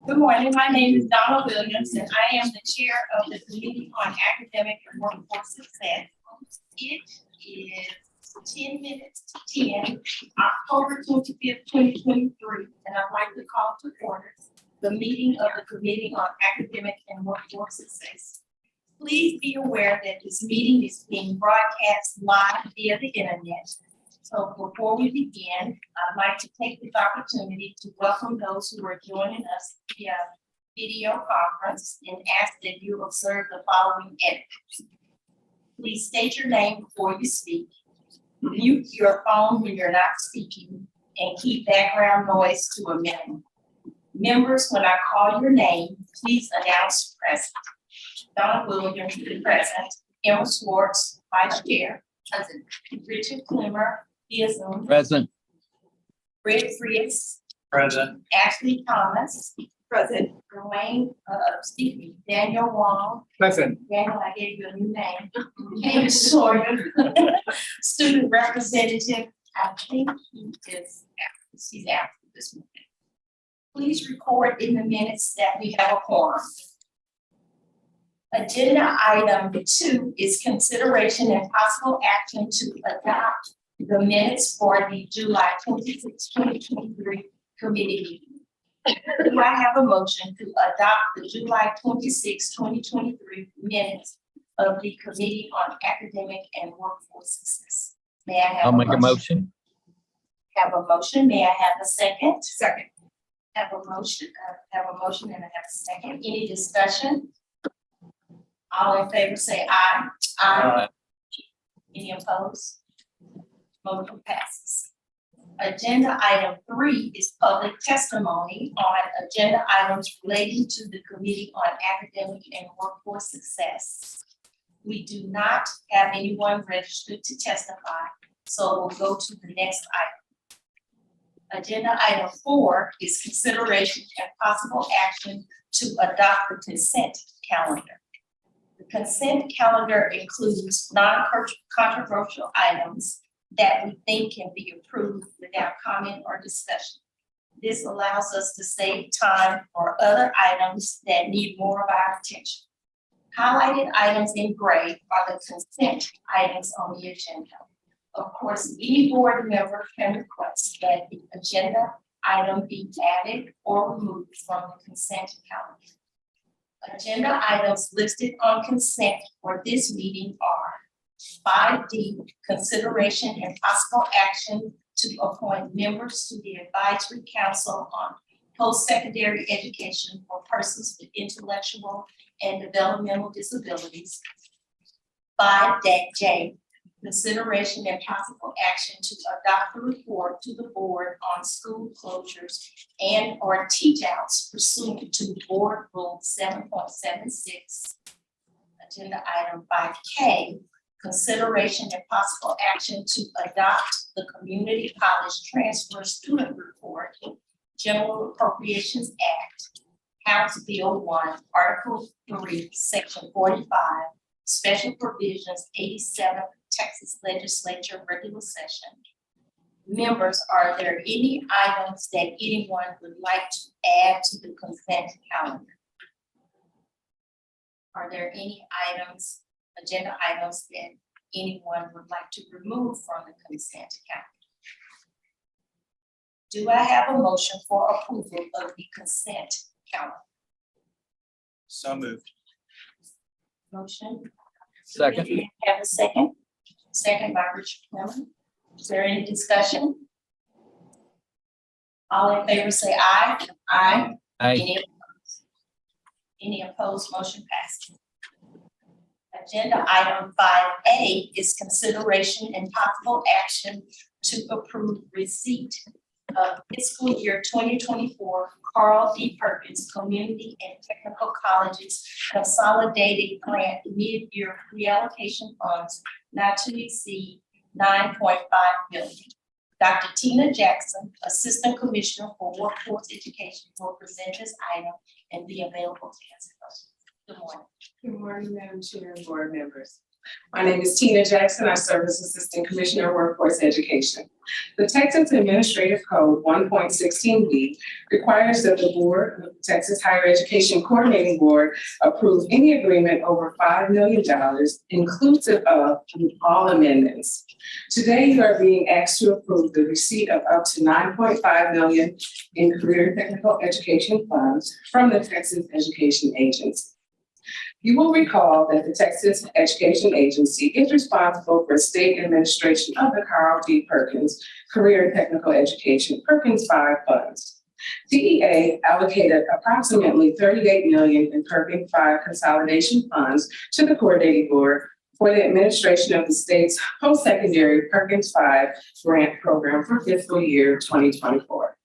Good morning. My name is Donna Williams, and I am the chair of the Committee on Academic and Workforce Success. It is 10 minutes to 10, October 25th, 2023, and I'd like to call to order the meeting of the Committee on Academic and Workforce Success. Please be aware that this meeting is being broadcast live via the internet. So before we begin, I'd like to take this opportunity to welcome those who are joining us via video conference and ask that you observe the following etiquette. Please state your name before you speak. Mute your phone when you're not speaking and keep background noise to a minimum. Members, when I call your name, please announce present. Donna Williams, present. Emma Swartz, vice chair. Present. Richard Clemmer, Present. Fred Fries. Present. Ashley Thomas. Present. Daniel Wong. Present. Daniel, I gave you a new name. Kate Sawyer. Student representative, I think she's absent this morning. Please record in the minutes that we have a quorum. Agenda item 2 is consideration and possible action to adopt the minutes for the July 26, 2023 committee meeting. Do I have a motion to adopt the July 26, 2023 minutes of the Committee on Academic and Workforce Success? May I have I'll make a motion. Have a motion. May I have a second? Second. Have a motion and I have a second. Any discussion? All in favor say aye. Aye. Any opposed? Motion passes. Agenda item 3 is public testimony on agenda items relating to the Committee on Academic and Workforce Success. We do not have anyone registered to testify, so we'll go to the next item. Agenda item 4 is consideration and possible action to adopt the consent calendar. The consent calendar includes non-controversial items that we think can be approved without comment or discussion. This allows us to save time for other items that need more of our attention. Highlighted items in gray are the consent items on the agenda. Of course, any board member can request that the agenda item be added or removed from the consent calendar. Agenda items listed on consent for this meeting are 5D, consideration and possible action to appoint members to the Advisory Council on Post-Secondary Education for persons with intellectual and developmental disabilities. 5J, consideration and possible action to adopt a report to the board on school closures and or teach outs pursuant to Board Rule 7.76. Agenda item 5K, consideration and possible action to adopt the Community College Transfer Student Report, General Appropriations Act, House Bill 1, Article 3, Section 45, Special Provisions 87, Texas Legislature Regular Session. Members, are there any items that anyone would like to add to the consent calendar? Are there any items, agenda items that anyone would like to remove from the consent calendar? Do I have a motion for approval of the consent calendar? So moved. Motion. Second. Have a second? Second by Richard Clemmer. Is there any discussion? All in favor say aye. Aye. Aye. Any opposed? Motion passes. Agenda item 5A is consideration and possible action to approve receipt of fiscal year 2024 Carl D. Perkins Community and Technical Colleges Consolidated Grant Mid-Year Reallocation Funds not to exceed $9.5 million. Dr. Tina Jackson, Assistant Commissioner for Workforce Education, will present this item and be available to answer questions. Good morning. Good morning, Madam Chair and board members. My name is Tina Jackson. I serve as Assistant Commissioner of Workforce Education. The Texas Administrative Code 1.16b requires that the Board of the Texas Higher Education Coordinating Board approve any agreement over $5 million, inclusive of all amendments. Today, you are being asked to approve the receipt of up to $9.5 million in career and technical education funds from the Texas Education Agency. You will recall that the Texas Education Agency is responsible for state administration of the Carl D. Perkins Career and Technical Education Perkins 5 funds. TEA allocated approximately $38 million in Perkins 5 consolidation funds to the coordinating board for the administration of the state's post-secondary Perkins 5 grant program for fiscal year 2024.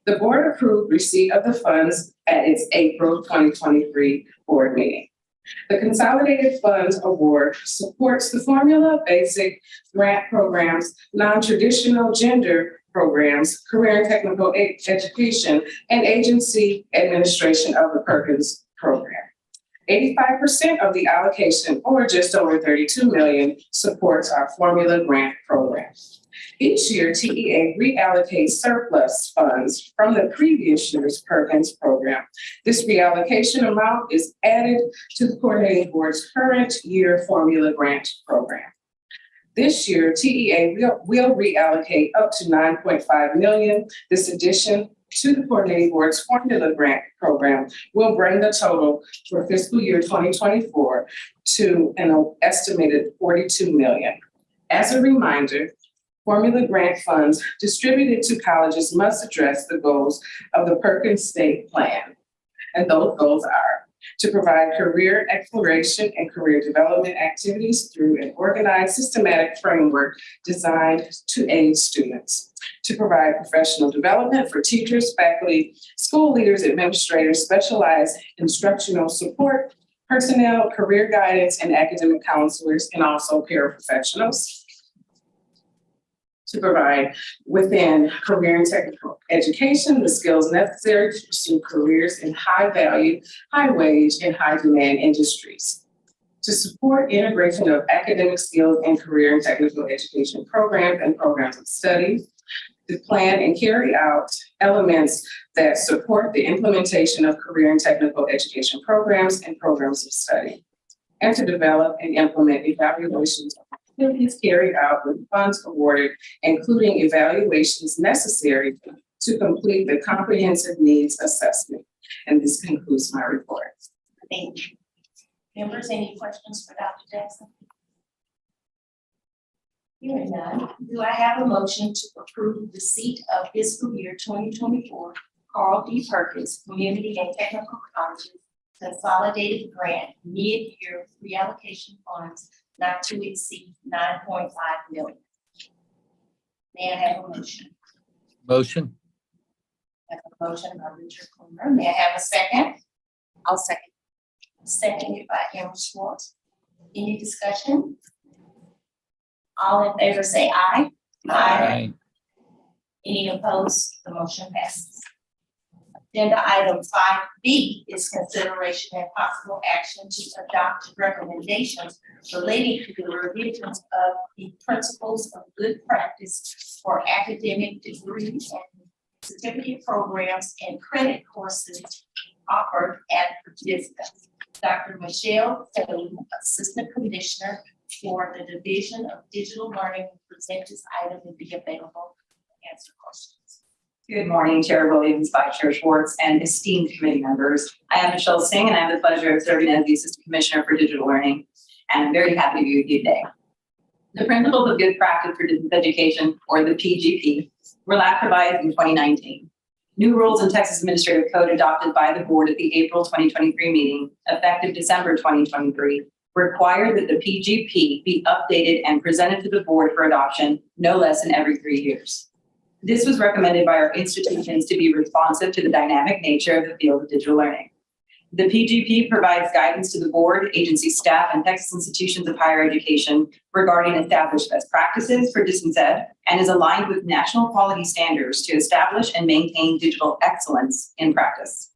The board approved receipt of the funds at its April 2023 board meeting. The Consolidated Funds Award supports the Formula Basic Grant Programs, non-traditional gender programs, career and technical education, and agency administration of the Perkins program. 85% of the allocation, or just over $32 million, supports our Formula Grant program. Each year, TEA reallocates surplus funds from the previous year's Perkins program. This reallocation amount is added to the coordinating board's current year Formula Grant program. This year, TEA will reallocate up to $9.5 million. This addition to the coordinating board's Formula Grant program will bring the total for fiscal year 2024 to an estimated $42 million. As a reminder, Formula Grant funds distributed to colleges must address the goals of the Perkins State Plan. And those goals are to provide career exploration and career development activities through an organized, systematic framework designed to aid students, to provide professional development for teachers, faculty, school leaders, administrators, specialized instructional support, personnel, career guidance, and academic counselors, and also paraprofessionals. To provide within career and technical education the skills necessary to pursue careers in high value, high wage, and high demand industries. To support integration of academic skills and career and technical education programs and programs of study. To plan and carry out elements that support the implementation of career and technical education programs and programs of study. And to develop and implement evaluations of activities carried out with funds awarded, including evaluations necessary to complete the comprehensive needs assessment. And this concludes my report. Thank you. Members, any questions for Dr. Jackson? Hearing none, do I have a motion to approve receipt of fiscal year 2024 Carl D. Perkins Community and Technical Colleges Consolidated Grant Mid-Year Reallocation Funds not to exceed $9.5 million? May I have a motion? Motion. I have a motion by Richard Coomer. May I have a second? I'll second. Seconded by Emma Schwartz. Any discussion? All in favor say aye. Aye. Any opposed? The motion passes. Agenda item 5B is consideration and possible action to adopt recommendations relating to the revisions of the principles of good practice for academic degrees and certificate programs and credit courses offered at Virginia. Dr. Michelle Taylor, Assistant Commissioner for the Division of Digital Learning, will present this item and be available to answer questions. Good morning, Chair Williams, Vice Chair Schwartz, and esteemed committee members. I am Michelle Singh, and I have the pleasure of serving as the Assistant Commissioner for Digital Learning, and I'm very happy to be with you today. The Principles of Good Practice for Distance Education, or the PGP, were last revised in 2019. New rules in Texas Administrative Code adopted by the board at the April 2023 meeting, effective December 2023, require that the PGP be updated and presented to the board for adoption no less than every 3 years. This was recommended by our institutions to be responsive to the dynamic nature of the field of digital learning. The PGP provides guidance to the board, agency staff, and Texas institutions of higher education regarding established best practices for distance ed and is aligned with national quality standards to establish and maintain digital excellence in practice.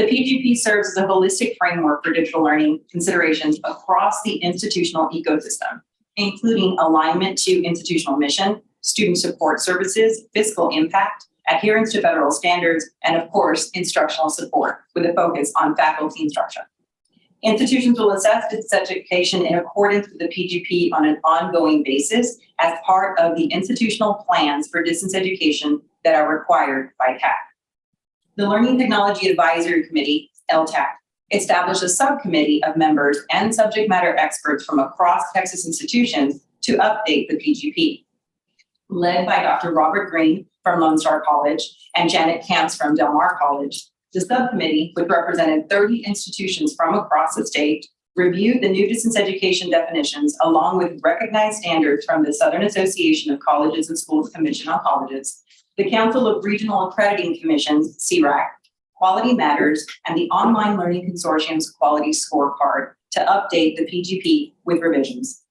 The PGP serves as a holistic framework for digital learning considerations across the institutional ecosystem, including alignment to institutional mission, student support services, fiscal impact, adherence to federal standards, and of course, instructional support with a focus on faculty instruction. Institutions will assess distance education in accordance with the PGP on an ongoing basis as part of the institutional plans for distance education that are required by CAC. The Learning Technology Advisory Committee, LTAC, established a subcommittee of members and subject matter experts from across Texas institutions to update the PGP. Led by Dr. Robert Green from Lone Star College and Janet Camps from Del Mar College, the subcommittee, which represented 30 institutions from across the state, reviewed the new distance education definitions along with recognized standards from the Southern Association of Colleges and Schools Commission on Colleges, the Council of Regional Accrediting Commissions, CRAC, Quality Matters, and the Online Learning Consortium's Quality Scorecard to update the PGP with revisions.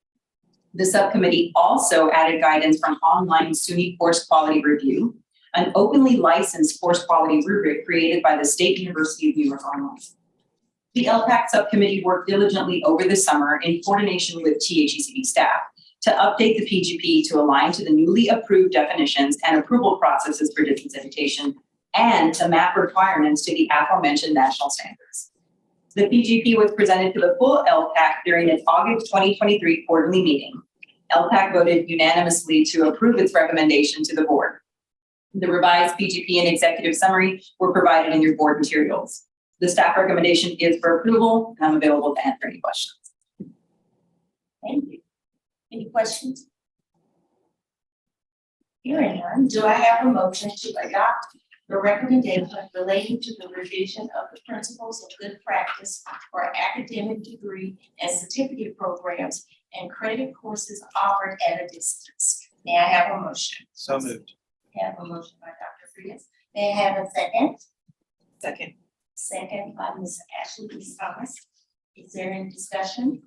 The subcommittee also added guidance from online SUNY Course Quality Review, an openly licensed course quality rubric created by the State University of New York Online. The LPAC subcommittee worked diligently over the summer in coordination with THECB staff to update the PGP to align to the newly approved definitions and approval processes for distance education and to map requirements to the aforementioned national standards. The PGP was presented to the full LPAC during its August 2023 quarterly meeting. LPAC voted unanimously to approve its recommendation to the board. The revised PGP and executive summary were provided in your board materials. The staff recommendation is for approval, and I'm available to answer any questions. Thank you. Any questions? Hearing none, do I have a motion to adopt the recommendation relating to the revision of the principles of good practice for academic degree and certificate programs and credit courses offered at a distance? May I have a motion? So moved. Have a motion by Dr. Frias. May I have a second? Second. Second by Ms. Ashley Thomas. Is there any discussion?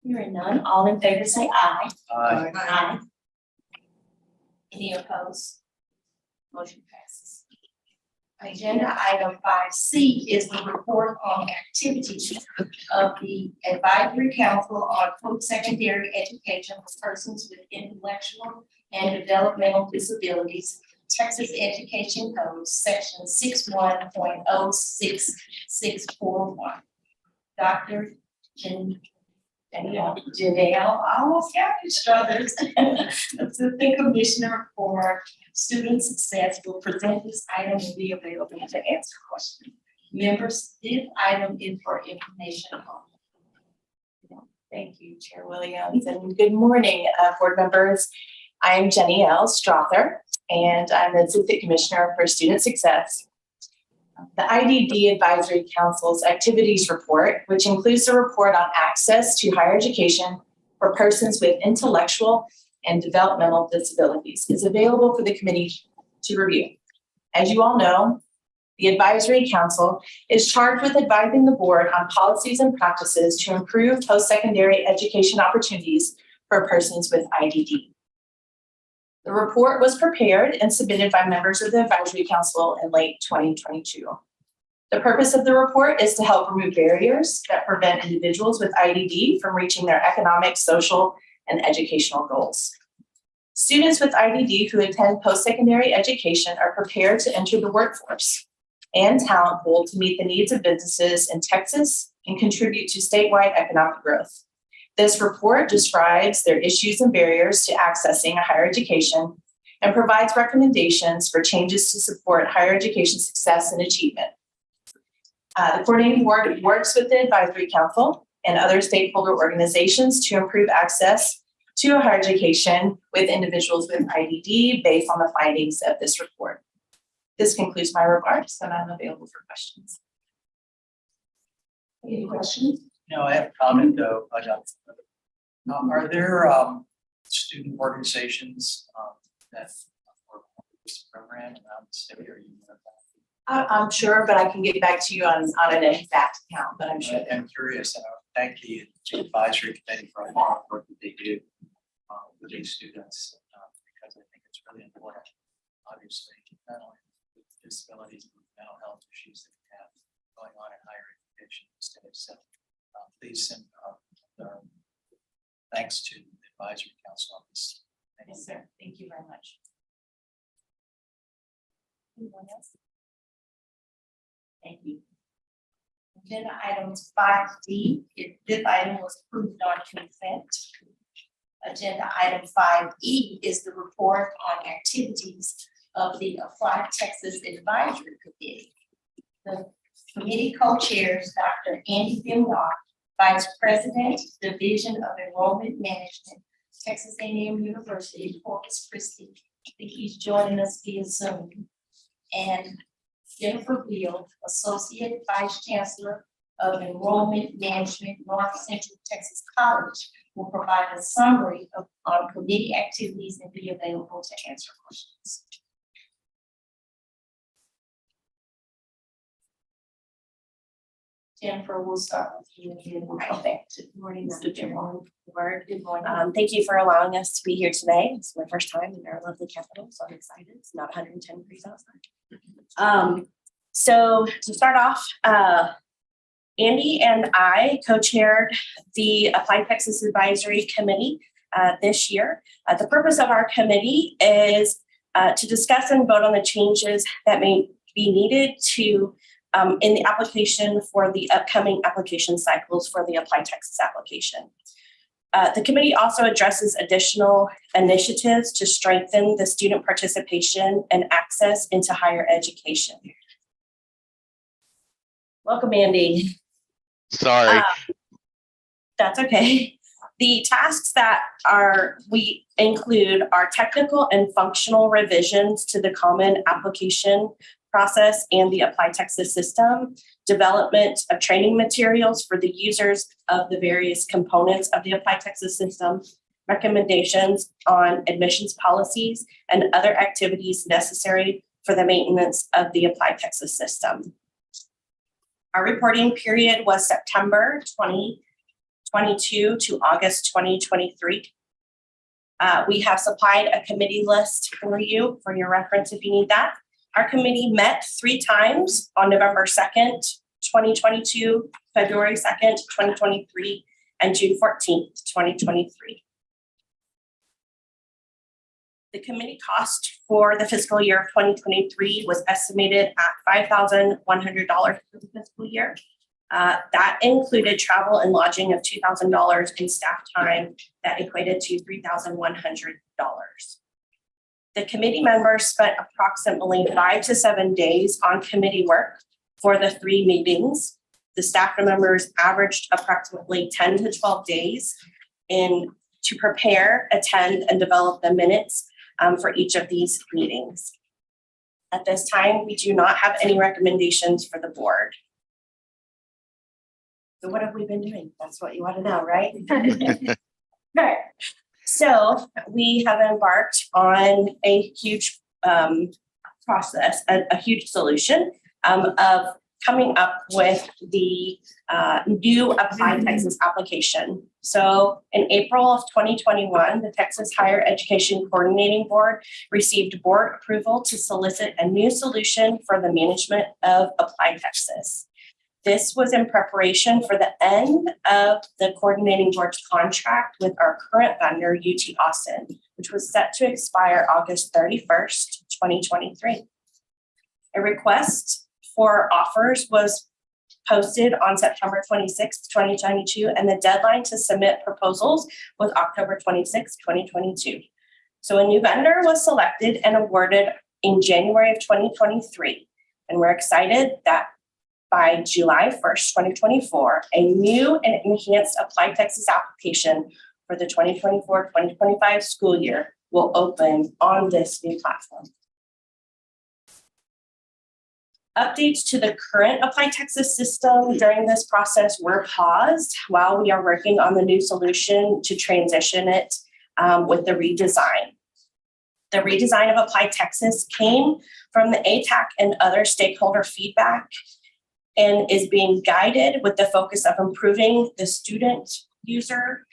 Hearing none, all in favor say aye. Aye. Aye. Any opposed? Motion passes. Agenda item 5C is the report on activities of the Advisory Council on Post-Secondary Education for Persons with Intellectual and Developmental Disabilities, Texas Education Code, Section 61.06641. Dr. Janelle, I almost got it, Struthers, Assistant Commissioner for Student Success, will present this item and be available to answer questions. Members, this item is for information only. Thank you, Chair Williams, and good morning, board members. I'm Jenny L. Strother, and I'm the Assistant Commissioner for Student Success. The IDD Advisory Council's activities report, which includes the report on access to higher education for persons with intellectual and developmental disabilities, is available for the committee to review. As you all know, the Advisory Council is charged with advising the board on policies and practices to improve post-secondary education opportunities for persons with IDD. The report was prepared and submitted by members of the Advisory Council in late 2022. The purpose of the report is to help remove barriers that prevent individuals with IDD from reaching their economic, social, and educational goals. Students with IDD who attend post-secondary education are prepared to enter the workforce and talent pool to meet the needs of businesses in Texas and contribute to statewide economic growth. This report describes their issues and barriers to accessing a higher education and provides recommendations for changes to support higher education success and achievement. The coordinating board works with the Advisory Council and other stakeholder organizations to improve access to a higher education with individuals with IDD based on the findings of this report. This concludes my remarks, and I'm available for questions. Any questions? No, I have a comment though. Are there student organizations that work on this program around the state? Are you aware of that? I'm sure, but I can get back to you on an exact count, but I'm sure. I'm curious, and I thank the advisory committee for all the hard work that they do with these students, because I think it's really important, obviously, not only with disabilities, but mental health issues that we have going on in higher education today. So please send our thanks to the advisory council on this. Thank you. Yes, sir. Thank you very much. Anyone else? Thank you. Agenda items 5D, this item was approved on consent. Agenda item 5E is the report on activities of the Applied Texas Advisory Committee. The committee co-chairs Dr. Andy Bimlock, Vice President, Division of Enrollment Management, Texas A&M University, Corpus Christi. I think he's joining us via Zoom. And Jennifer Beal, Associate Vice Chancellor of Enrollment Management, North Central Texas College, will provide a summary of on committee activities and be available to answer questions. Jennifer, we'll start with you and then we'll come back to. Good morning, Mr. Mr. Board. Good morning. Thank you for allowing us to be here today. It's my first time in our lovely capital, so I'm excited. It's not 110 degrees outside. So to start off, Andy and I co-chaired the Applied Texas Advisory Committee this year. The purpose of our committee is to discuss and vote on the changes that may be needed to in the application for the upcoming application cycles for the Applied Texas application. The committee also addresses additional initiatives to strengthen the student participation and access into higher education. Welcome, Andy. Sorry. That's okay. The tasks that we include are technical and functional revisions to the common application process and the Applied Texas system, development of training materials for the users of the various components of the Applied Texas system, recommendations on admissions policies, and other activities necessary for the maintenance of the Applied Texas system. Our reporting period was September 2022 to August 2023. We have supplied a committee list for you for your reference if you need that. Our committee met 3 times on November 2nd, 2022, February 2nd, 2023, and June 14th, 2023. The committee cost for the fiscal year of 2023 was estimated at $5,100 for the fiscal year. That included travel and lodging of $2,000 and staff time that equated to $3,100. The committee members spent approximately 5 to 7 days on committee work for the 3 meetings. The staff members averaged approximately 10 to 12 days to prepare, attend, and develop the minutes for each of these meetings. At this time, we do not have any recommendations for the board. So what have we been doing? That's what you want to know, right? Okay. So we have embarked on a huge process, a huge solution of coming up with the new Applied Texas application. So in April of 2021, the Texas Higher Education Coordinating Board received board approval to solicit a new solution for the management of Applied Texas. This was in preparation for the end of the coordinating board's contract with our current vendor, UT Austin, which was set to expire August 31st, 2023. A request for offers was posted on September 26th, 2022, and the deadline to submit proposals was October 26th, 2022. So a new vendor was selected and awarded in January of 2023, and we're excited that by July 1st, 2024, a new and enhanced Applied Texas application for the 2024-2025 school year will open on this new platform. Updates to the current Applied Texas system during this process were paused while we are working on the new solution to transition it with the redesign. The redesign of Applied Texas came from the ATAC and other stakeholder feedback and is being guided with the focus of improving the student, user,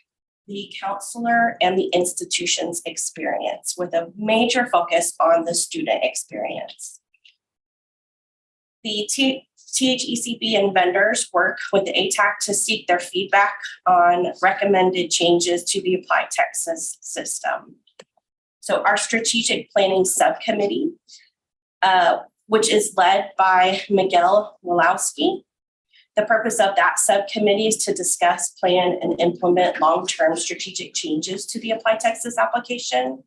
the counselor, and the institution's experience with a major focus on the student experience. The THECB and vendors work with the ATAC to seek their feedback on recommended changes to the Applied Texas system. So our strategic planning subcommittee, which is led by Miguel Walowski. The purpose of that subcommittee is to discuss, plan, and implement long-term strategic changes to the Applied Texas application.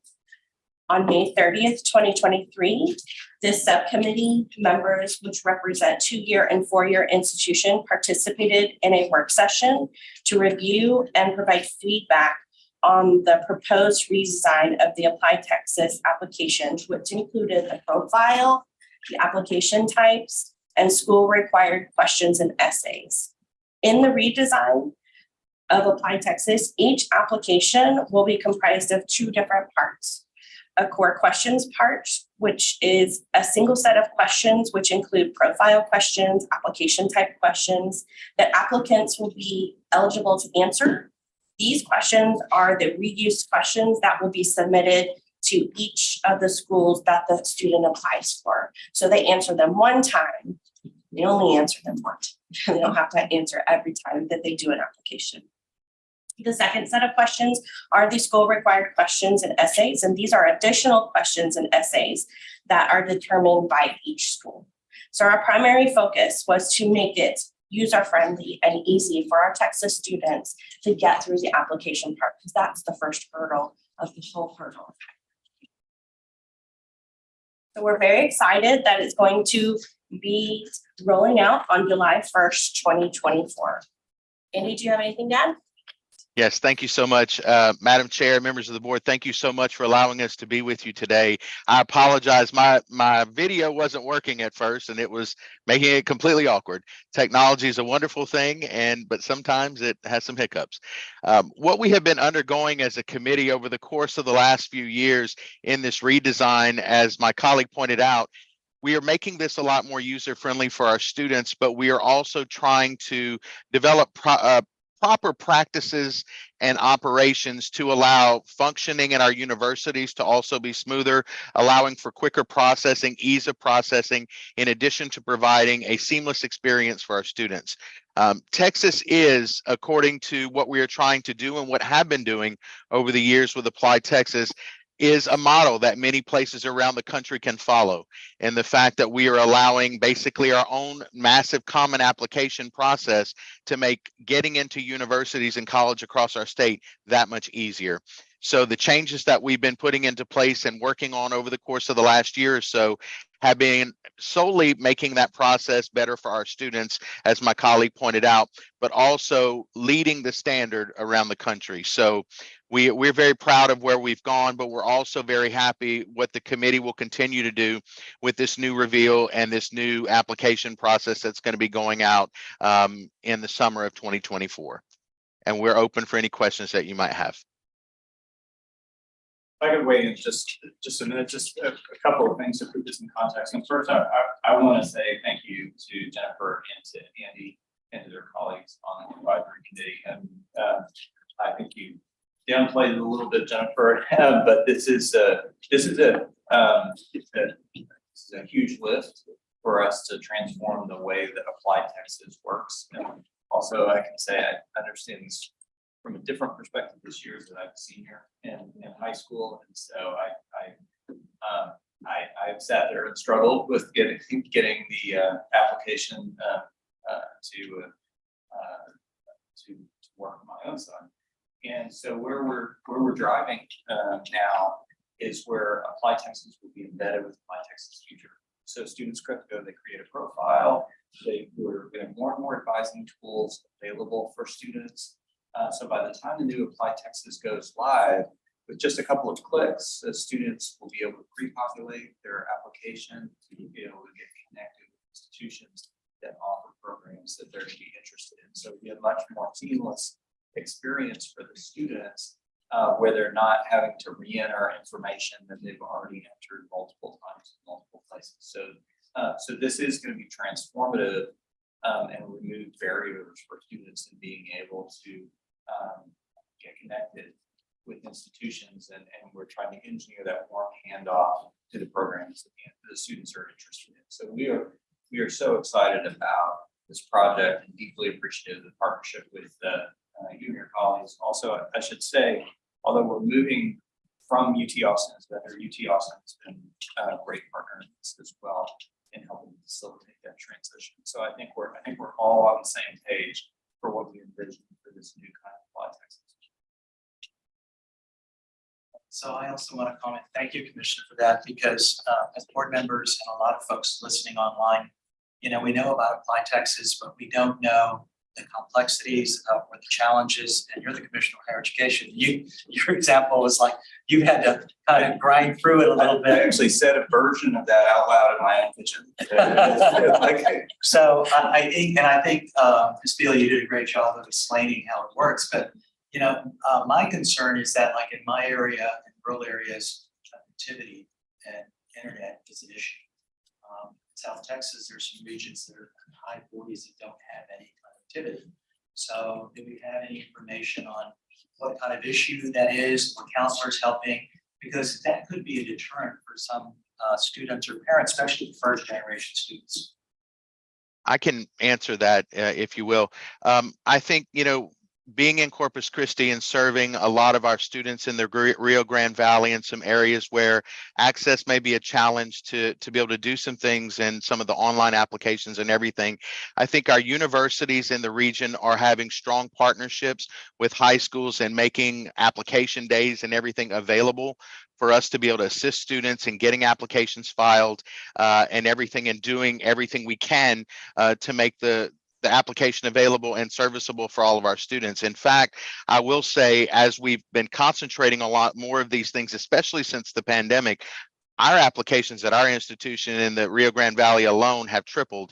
On May 30th, 2023, this subcommittee members, which represent 2-year and 4-year institutions, participated in a work session to review and provide feedback on the proposed redesign of the Applied Texas application, which included the profile, the application types, and school required questions and essays. In the redesign of Applied Texas, each application will be comprised of 2 different parts. A core questions part, which is a single set of questions, which include profile questions, application type questions that applicants will be eligible to answer. These questions are the reused questions that will be submitted to each of the schools that the student applies for. So they answer them one time. They only answer them once. They don't have to answer every time that they do an application. The second set of questions are the school required questions and essays, and these are additional questions and essays that are determined by each school. So our primary focus was to make it user-friendly and easy for our Texas students to get through the application part, because that's the first hurdle of the whole hurdle. So we're very excited that it's going to be rolling out on July 1st, 2024. Andy, do you have anything to add? Yes, thank you so much, Madam Chair, members of the board. Thank you so much for allowing us to be with you today. I apologize, my video wasn't working at first and it was making it completely awkward. Technology is a wonderful thing, but sometimes it has some hiccups. What we have been undergoing as a committee over the course of the last few years in this redesign, as my colleague pointed out, we are making this a lot more user-friendly for our students, but we are also trying to develop proper practices and operations to allow functioning in our universities to also be smoother, allowing for quicker processing, ease of processing, in addition to providing a seamless experience for our students. Texas is, according to what we are trying to do and what have been doing over the years with Applied Texas, is a model that many places around the country can follow. And the fact that we are allowing basically our own massive common application process to make getting into universities and college across our state that much easier. So the changes that we've been putting into place and working on over the course of the last year or so have been solely making that process better for our students, as my colleague pointed out, but also leading the standard around the country. So we're very proud of where we've gone, but we're also very happy what the committee will continue to do with this new reveal and this new application process that's going to be going out in the summer of 2024. And we're open for any questions that you might have. If I could wait in just a minute, just a couple of things to put this in context. And first, I want to say thank you to Jennifer and to Andy and to their colleagues on the advisory committee. And I think you downplayed it a little bit, Jennifer, but this is a huge lift for us to transform the way that Applied Texas works. And also, I can say I understand this from a different perspective this year as I'm a senior in high school, and so I've sat there and struggled with getting the application to work on my own side. And so where we're driving now is where Applied Texas will be embedded with Applied Texas Future. So students go, they create a profile. We're getting more and more advising tools available for students. So by the time the new Applied Texas goes live, with just a couple of clicks, the students will be able to pre-populate their application to be able to get connected with institutions that offer programs that they're going to be interested in. So we have much more seamless experience for the students where they're not having to re-enter information that they've already entered multiple times in multiple places. So this is going to be transformative and remove barriers for students in being able to get connected with institutions, and we're trying to engineer that warm handoff to the programs that the students are interested in. So we are we are so excited about this project and deeply appreciative of the partnership with you and your colleagues. Also, I should say, although we're moving from UT Austin as vendor, UT Austin has been a great partner in this as well in helping facilitate that transition. So I think we're all on the same page for what we envision for this new kind of Apply Texas. So I also want to comment, thank you, Commissioner, for that, because as board members and a lot of folks listening online, you know, we know about Apply Texas, but we don't know the complexities or the challenges, and you're the Commissioner of Higher Education. Your example was like, you had to kind of grind through it a little I bit. actually said a version of that out loud in my own kitchen. Okay. So I think Ms. Beal, you did a great job of explaining how it works, but you know, my concern is that like in my area, in rural areas, connectivity and internet is an issue. South Texas, there's some regions that are in high 40s that don't have any connectivity. So do we have any information on what kind of issue that is, or counselors helping? Because that could be a deterrent for some students or parents, especially first generation students. I can answer that if you will. I think, you know, being in Corpus Christi and serving a lot of our students in the Rio Grande Valley and some areas where access may be a challenge to be able to do some things and some of the online applications and everything. I think our universities in the region are having strong partnerships with high schools and making application days and everything available for us to be able to assist students in getting applications filed and everything, and doing everything we can to make the application available and serviceable for all of our students. In fact, I will say, as we've been concentrating a lot more of these things, especially since the pandemic, our applications at our institution in the Rio Grande Valley alone have tripled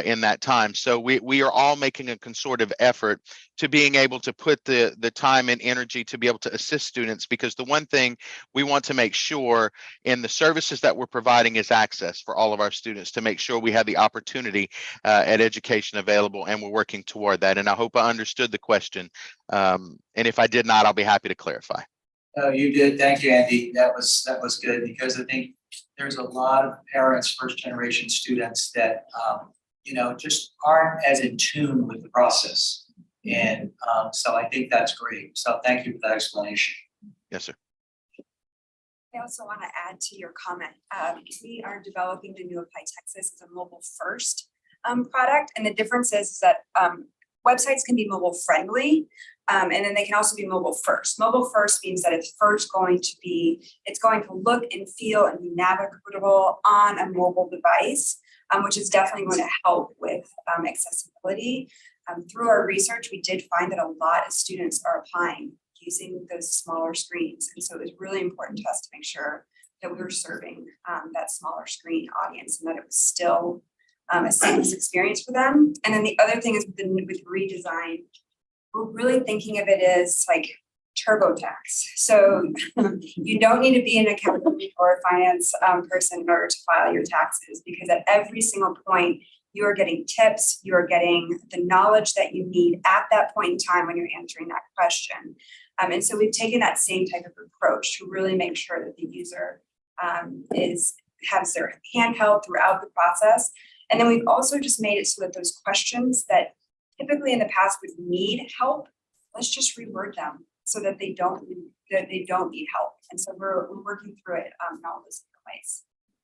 in that time. So we are all making a concerted effort to being able to put the time and energy to be able to assist students, because the one thing we want to make sure in the services that we're providing is access for all of our students, to make sure we have the opportunity at education available, and we're working toward that. And I hope I understood the question. And if I did not, I'll be happy to clarify. Oh, you did. Thank you, Andy. That was good, because I think there's a lot of parents, first generation students that you know, just aren't as in tune with the process. And so I think that's great. So thank you for that explanation. Yes, sir. I also want to add to your comment. We are developing the new Apply Texas as a mobile first product. And the difference is that websites can be mobile friendly, and then they can also be mobile first. Mobile first means that it's going to look and feel and be navigable on a mobile device, which is definitely going to help with accessibility. Through our research, we did find that a lot of students are applying using those smaller screens. And so it was really important to us to make sure that we were serving that smaller screen audience, and that it was still a seamless experience for them. And then the other thing is with redesign, we're really thinking of it as like TurboTax. So you don't need to be an accountant or a finance person in order to file your taxes, because at every single point, you are getting tips, you are getting the knowledge that you need at that point in time when you're answering that question. And so we've taken that same type of approach to really make sure that the user has their hand held throughout the process. And then we've also just made it so that those questions that typically in the past would need help, let's just reword them so that they don't need help. And so we're working through it in all those different ways.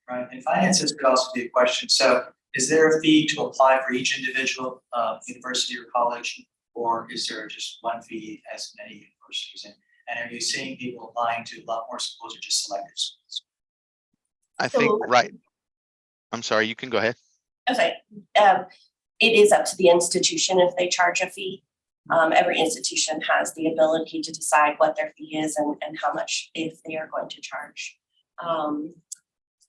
Right, and finances could also be a question. So is there a fee to apply for each individual university or college, or is there just one fee as many universities? And are you seeing people applying to a lot more schools or just selected schools? I think, right. I'm sorry, you can go ahead. Okay, it is up to the institution if they charge a fee. Every institution has the ability to decide what their fee is and how much, if they are going to charge.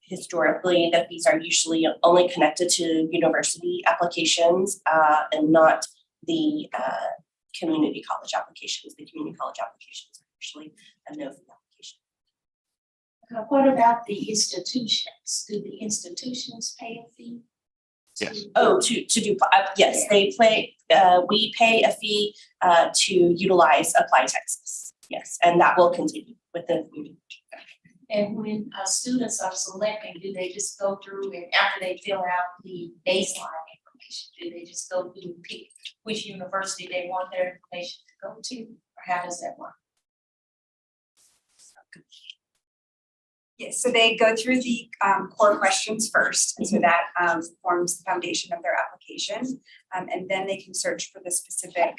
Historically, the fees are usually only connected to university applications and not the community college applications. The community college applications are usually a no fee application. What about the institutions? Do the institutions pay a fee? Yes. Oh, to do, yes, they play, we pay a fee to utilize Apply Texas. Yes, and that will continue within the community. And when students are selecting, do they just go through and after they fill out the baseline information, do they just go through and pick which university they want their information to go to? Or how does that work? Yes, so they go through the core questions first, and so that forms the foundation of their application. And then they can search for the specific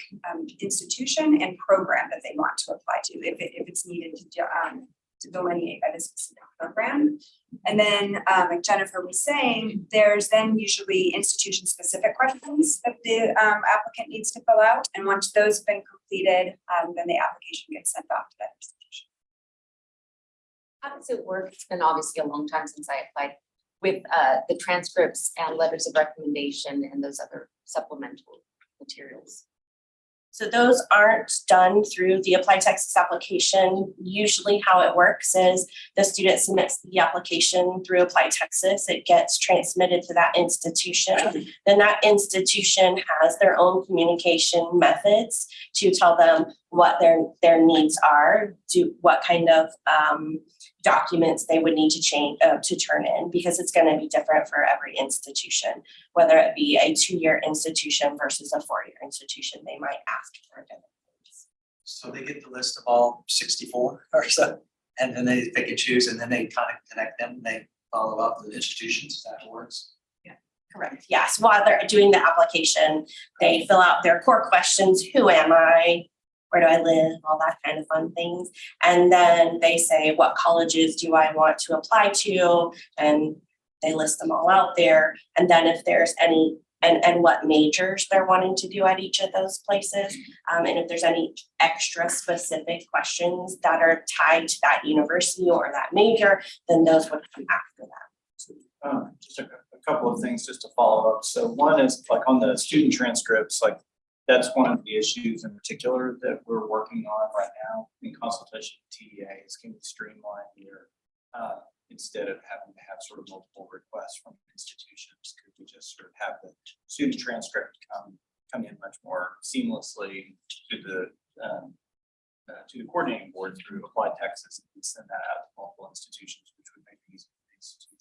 institution and program that they want to apply to, if it's needed to delineate by the specific program. And then, like Jennifer was saying, there's then usually institution-specific questions that the applicant needs to fill out. And once those have been completed, then the application gets sent off to that institution. How does it work? It's been obviously a long time since I applied with the transcripts and letters of recommendation and those other supplemental materials. So those aren't done through the Applied Texas application. Usually how it works is the student submits the application through Applied Texas. It gets transmitted to that institution. Then that institution has their own communication methods to tell them what their needs are, what kind of documents they would need to change to turn in, because it's going to be different for every institution, whether it be a 2-year institution versus a 4-year institution. They might ask for different things. So they get the list of all 64 or so, and then they pick and choose, and then they kind of connect them, and they follow up with institutions. Is that how it works? Correct. Yes. While they're doing the application, they fill out their core questions. Who am I? Where do I live? All that kind of fun things. And then they say, what colleges do I want to apply to? And they list them all out there. And then if there's any, and what majors they're wanting to do at each of those places. And if there's any extra specific questions that are tied to that university or that major, then those would come after that. Just a couple of things just to follow up. So one is like on the student transcripts, like that's one of the issues in particular that we're working on right now in consultation with TDAs. Can we streamline here instead of having to have sort of multiple requests from institutions? Could we just sort of have the student transcript come in much more seamlessly to the coordinating board through Applied Texas and send that out to multiple institutions, which would make it easy for the institutions.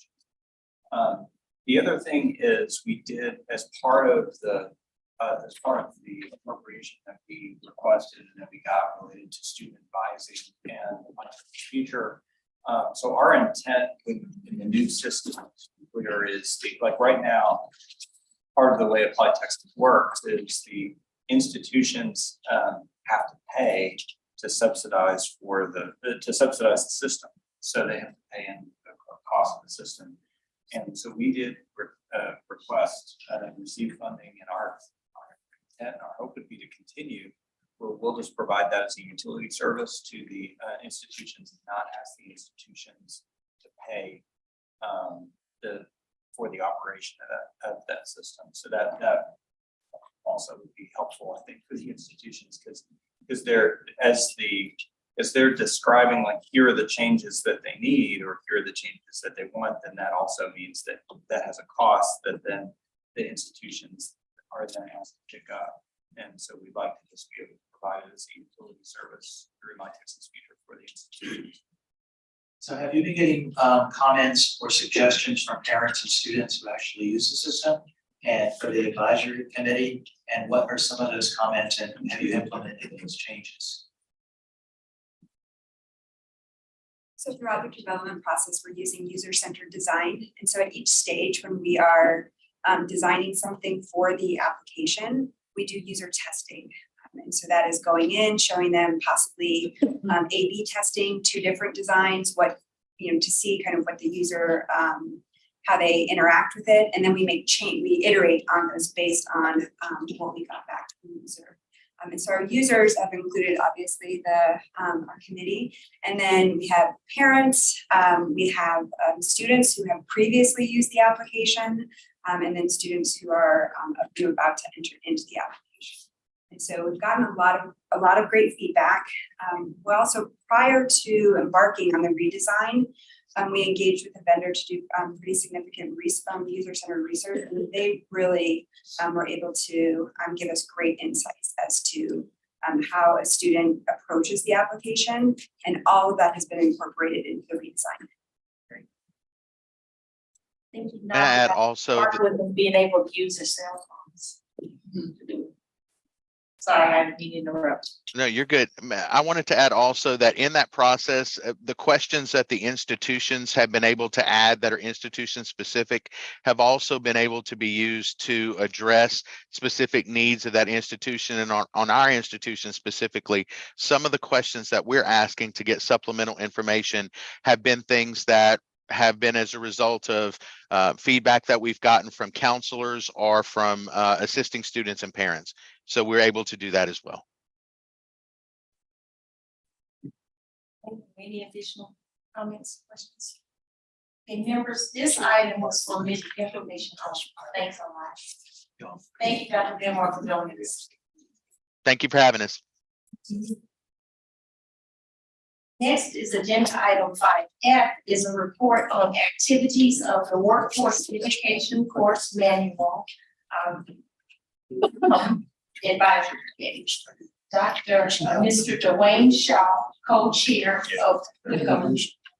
The other thing is we did as part of the appropriation that we requested and that we got related to student advising and the future. So our intent in the new system clear is like right now, part of the way Applied Texas works is the institutions have to pay to subsidize the system. So they have to pay in the cost of the system. And so we did request and receive funding, and our intent and our hope would be to continue. We'll just provide that as a utility service to the institutions, and not ask the institutions to pay for the operation of that system. So that also would be helpful, I think, for the institutions, because they're as they're describing, like, here are the changes that they need, or here are the changes that they want, then that also means that that has a cost that then the institutions are then asked to pick up. And so we'd like to just be able to provide it as a utility service through My Texas Future for the institutions. So have you been getting comments or suggestions from parents and students who actually use the system and for the advisory committee? And what are some of those comments, and have you implemented those changes? So throughout the development process, we're using user-centered design. And so at each stage, when we are designing something for the application, we do user testing. And so that is going in, showing them possibly A/B testing, 2 different designs, to see kind of what the user, how they interact with it. And then we iterate on those based on what we got back from the user. And so our users have included, obviously, our committee, and then we have parents, we have students who have previously used the application, and then students who are about to enter into the application. And so we've gotten a lot of great feedback. We also, prior to embarking on the redesign, we engaged with the vendor to do pretty significant user-centered research, and they really were able to give us great insights as to how a student approaches the application, and all of that has been incorporated into the redesign. Thank you. May I add also, Start with them being able to use their cell phones. Sorry, I didn't mean to interrupt. no, you're good. I wanted to add also that in that process, the questions that the institutions have been able to add that are institution specific have also been able to be used to address specific needs of that institution. And on our institution specifically, some of the questions that we're asking to get supplemental information have been things that have been as a result of feedback that we've gotten from counselors or from assisting students and parents. So we're able to do that as well. Any additional comments, questions? Okay, members, this item was for information. Thanks a lot. Thank you, Dr. Gilmore, for doing this. Thank you for having us. Next is agenda item 5F is a report on activities of the Workforce Education Course Manual. Advisory Committee. Mr. Dwayne Shaw, co-chair of the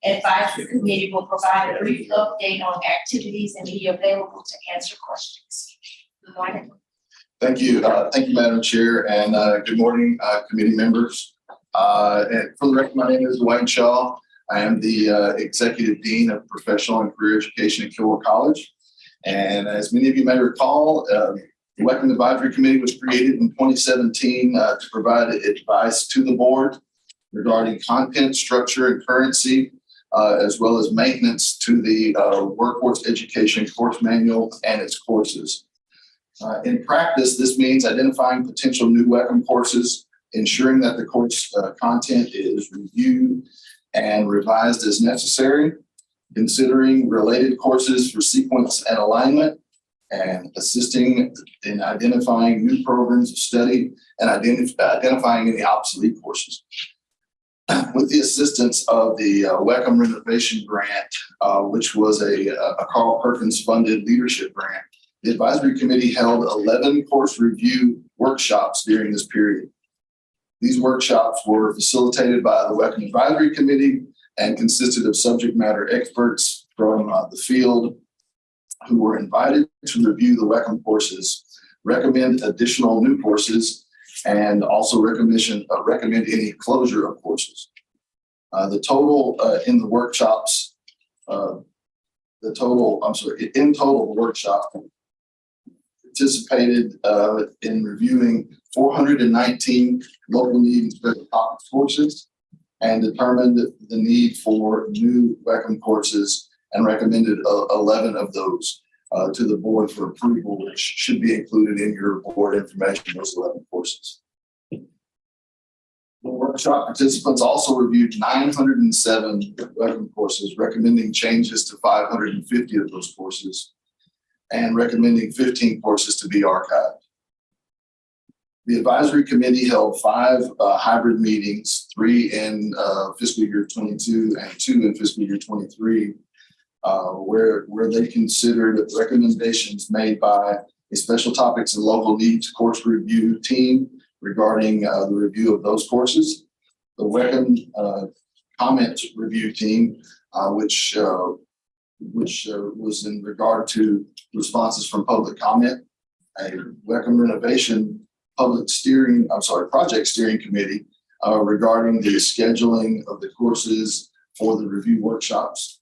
advisory committee, will provide a brief update on activities and be available to answer questions. Good morning. Thank you, Madam Chair, and good morning, committee members. And for the record, my name is Dwayne Shaw. I am the Executive Dean of Professional and Career Education at Kilgore College. And as many of you may recall, the WECM Advisory Committee was created in 2017 to provide advice to the board regarding content, structure, and currency, as well as maintenance to the Workforce Education Course Manual and its courses. In practice, this means identifying potential new WECM courses, ensuring that the course content is reviewed and revised as necessary, considering related courses for sequence and alignment, and assisting in identifying new programs of study and identifying any obsolete courses. With the assistance of the WECM Renovation Grant, which was a Carl Perkins funded leadership grant, the advisory committee held 11 course review workshops during this period. These workshops were facilitated by the WECM Advisory Committee and consisted of subject matter experts from the field who were invited to review the WECM courses, recommend additional new courses, and also recommend any closure of courses. The total in the workshops, the workshop participated in reviewing 419 local need and special topics courses and determined the need for new WECM courses and recommended 11 of those to the board for approval, which should be included in your board information, those 11 courses. The workshop participants also reviewed 907 WECM courses, recommending changes to 550 of those courses and recommending 15 courses to be archived. The advisory committee held 5 hybrid meetings, 3 in fiscal year 22 and 2 in fiscal year 23, where they considered recommendations made by a special topics and local needs course review team regarding the review of those courses. The WECM comment review team, which was in regard to responses from public comment, a WECM renovation project steering committee regarding the scheduling of the courses for the review workshops,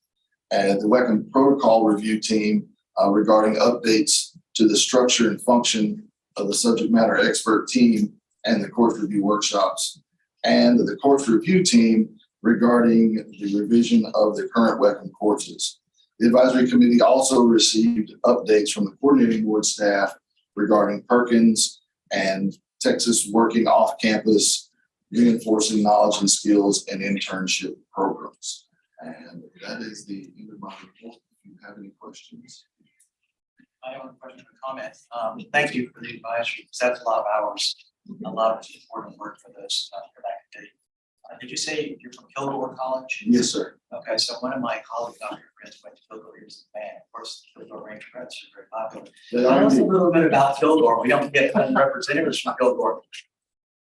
and the WECM protocol review team regarding updates to the structure and function of the subject matter expert team and the course review workshops, and the course review team regarding the revision of the current WECM courses. The advisory committee also received updates from the coordinating board staff regarding Perkins and Texas working off campus, reinforcing knowledge and skills and internship programs. And that is the end of my report. If you have any questions. I have a question or comment. Thank you for the advisory, because that's a lot of hours, a lot of important work for this, for that committee. Did you say you're from Kilgore College? Yes, sir. Okay, so one of my college doctor friends went to Kilgore. He was a fan. Of course, Kilgore Ranger Reds are very popular. They Tell are us a little bit about Kilgore. We don't get representatives from Kilgore.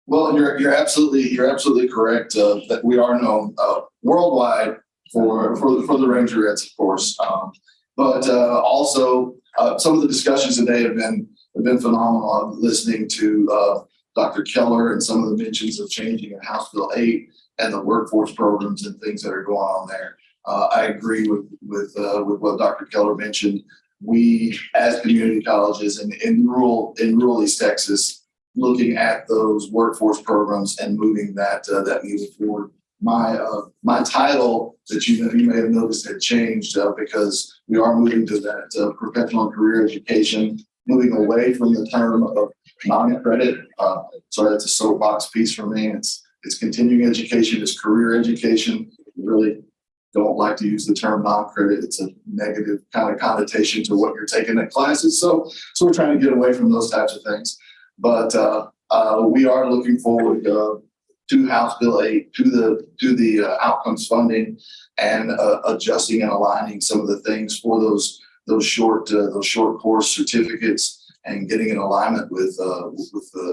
Well, you're absolutely correct, that we are known, worldwide for the Rangerettes, of course. But also, some of the discussions today have been phenomenal. I'm listening to, Dr. Keller and some of the mentions of changing in House Bill 8 and the workforce programs and things that are going on there. I agree with what Dr. Keller mentioned. We, as community colleges in rural East Texas, looking at those workforce programs and moving that moving forward. My title that you may have noticed had changed because we are moving to that professional and career education, moving away from the term of non-credit. So that's a soapbox piece for me. It's continuing education, it's career education. We really don't like to use the term non-credit. It's a negative kind of connotation to what you're taking in classes. So we're trying to get away from those types of things. But we are looking forward to House Bill 8, to the outcomes funding, and adjusting and aligning some of the things for those short course certificates, and getting in alignment with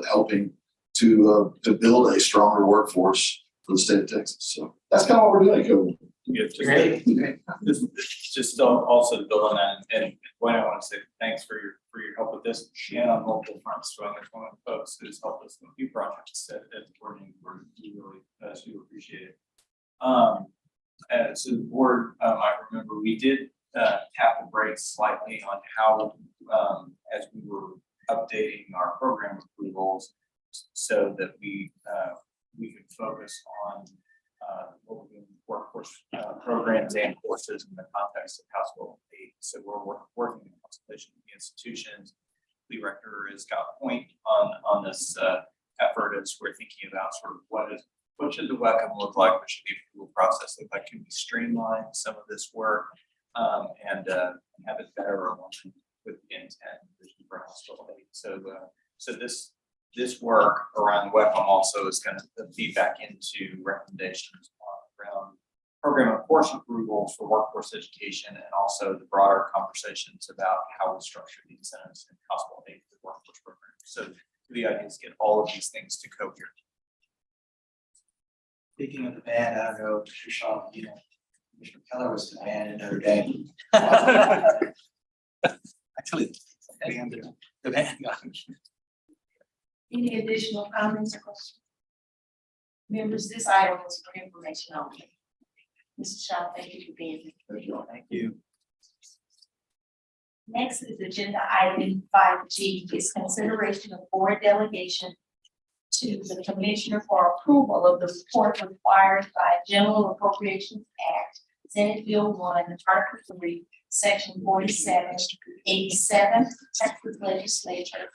helping to build a stronger workforce for the state of Texas. So that's kind of what we're doing, Kobe. Yeah, just also to build on that, and Gwen, I want to say thanks for your help with this and on multiple fronts. So I'm one of the folks who's helped us with a few projects at the coordinating board. We really do appreciate it. So the board, I remember we did tap the brakes slightly on how, as we were updating our program approvals, so that we could focus on workforce programs and courses in the context of House Bill 8. So we're working in consultation with the institutions. The rector has got a point on this effort as we're thinking about sort of what should the welcome look like, what should the approval process look like, can we streamline some of this work and have it better aligned with the intent for House Bill 8. So this work around WECM also is going to feed back into recommendations around program and course approvals for workforce education, and also the broader conversations about how we structure the incentives in House Bill 8 for the workforce program. So the idea is to get all of these things to cohere. Speaking of the band, I don't know, Mr. Shaw, Mr. Keller was the band in Notre Dame. Actually, the band got Any additional comments or questions? Members, this item was for information only. Mr. Shaw, thank you for being here. Thank you. Next is agenda item 5G, is consideration of board delegation to the commissioner for approval of the report required by General Appropriations Act, Senate Bill 1, Article 3, Section 4787, Texas Legislature,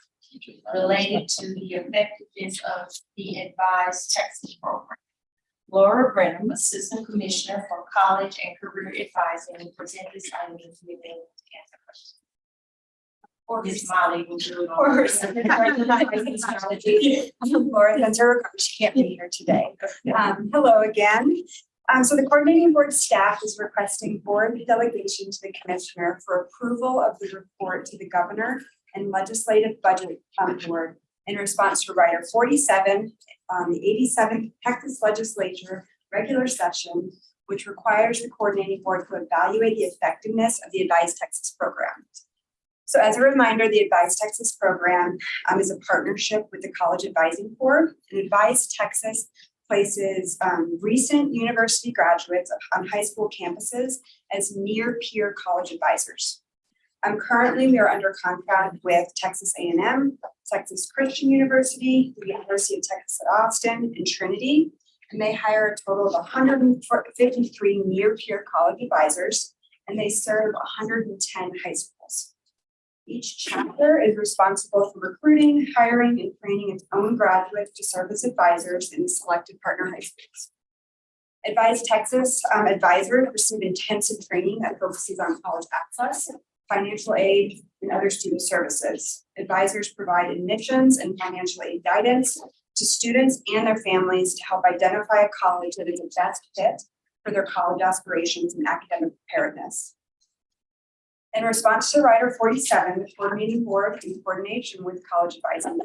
related to the effectiveness of the Advised Texas program. Laura Brenham, Assistant Commissioner for College and Career Advising, will present this item to be available to answer questions. Or Ms. Molly will do it. I'm Laura Spencer, she can't be here today. Hello again. So the coordinating board staff is requesting board delegation to the commissioner for approval of the report to the governor and legislative budget board in response to Rider 47 on the 87th Texas Legislature regular session, which requires the coordinating board to evaluate the effectiveness of the Advised Texas program. So as a reminder, the Advised Texas program is a partnership with the College Advising Board, and Advised Texas places recent university graduates on high school campuses as near peer college advisors. Currently, we are under contract with Texas A&M, Texas Christian University, the University of Texas at Austin, and Trinity, and they hire a total of 153 near peer college advisors, and they serve 110 high schools. Each chapter is responsible for recruiting, hiring, and training its own graduates to serve as advisors in the selected partner high schools. Advised Texas advisors receive intensive training that focuses on college access, financial aid, and other student services. Advisors provide admissions and financial aid guidance to students and their families to help identify a college that is the best fit for their college aspirations and academic preparedness. In response to Rider 47, the coordinating board, in coordination with college advising,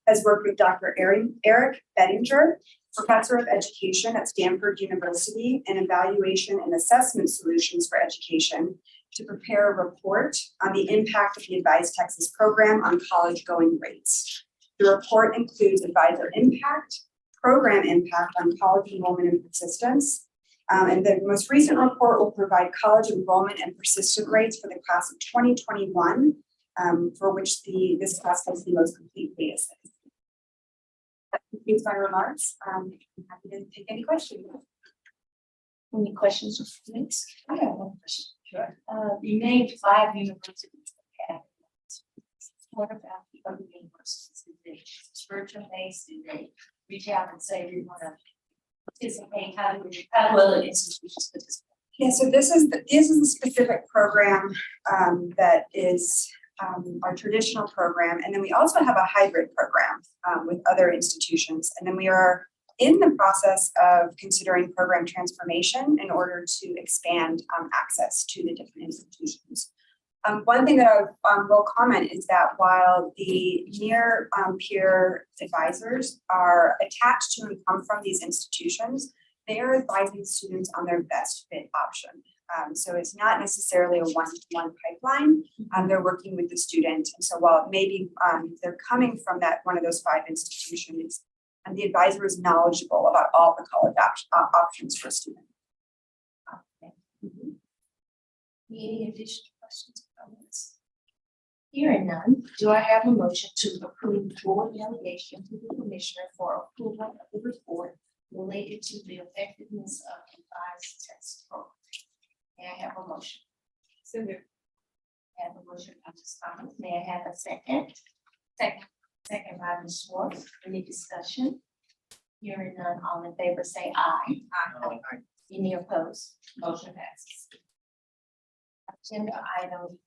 has worked with Dr. Eric Bettinger, professor of education at Stanford University, and evaluation and assessment solutions for education, to prepare a report on the impact of the Advise Texas program on college going rates. The report includes advisor impact, program impact on college enrollment and persistence. And the most recent report will provide college enrollment and persistent rates for the class of 2021, for which this class has the most complete data set. That concludes my remarks. I'm happy to take any questions. Any questions or comments? I have one question. Sure. You named 5 universities that have. What about the other universities? Did they spiritual based? Did they reach out and say we want to participate? How will the institutions participate? Yeah, so this is the specific program that is our traditional program, and then we also have a hybrid program with other institutions, and then we are in the process of considering program transformation in order to expand access to the different institutions. One thing that I will comment is that while the near peer advisors are attached to and come from these institutions, they are advising students on their best fit option. So it's not necessarily a one-to-one pipeline. They're working with the student. And so while it may be they're coming from one of those 5 institutions, and the advisor is knowledgeable about all the college options for students. Any additional questions or comments? Hearing none, do I have a motion to approve board delegation to the commissioner for approval of the report related to the effectiveness of Advise Texas program? May I have a motion? So I have a motion by Ms. Thomas. May I have a second? Second by Ms. Schwartz. Any discussion? Hearing none, all in favor say aye. Aye. Any opposed? Motion passes. Agenda item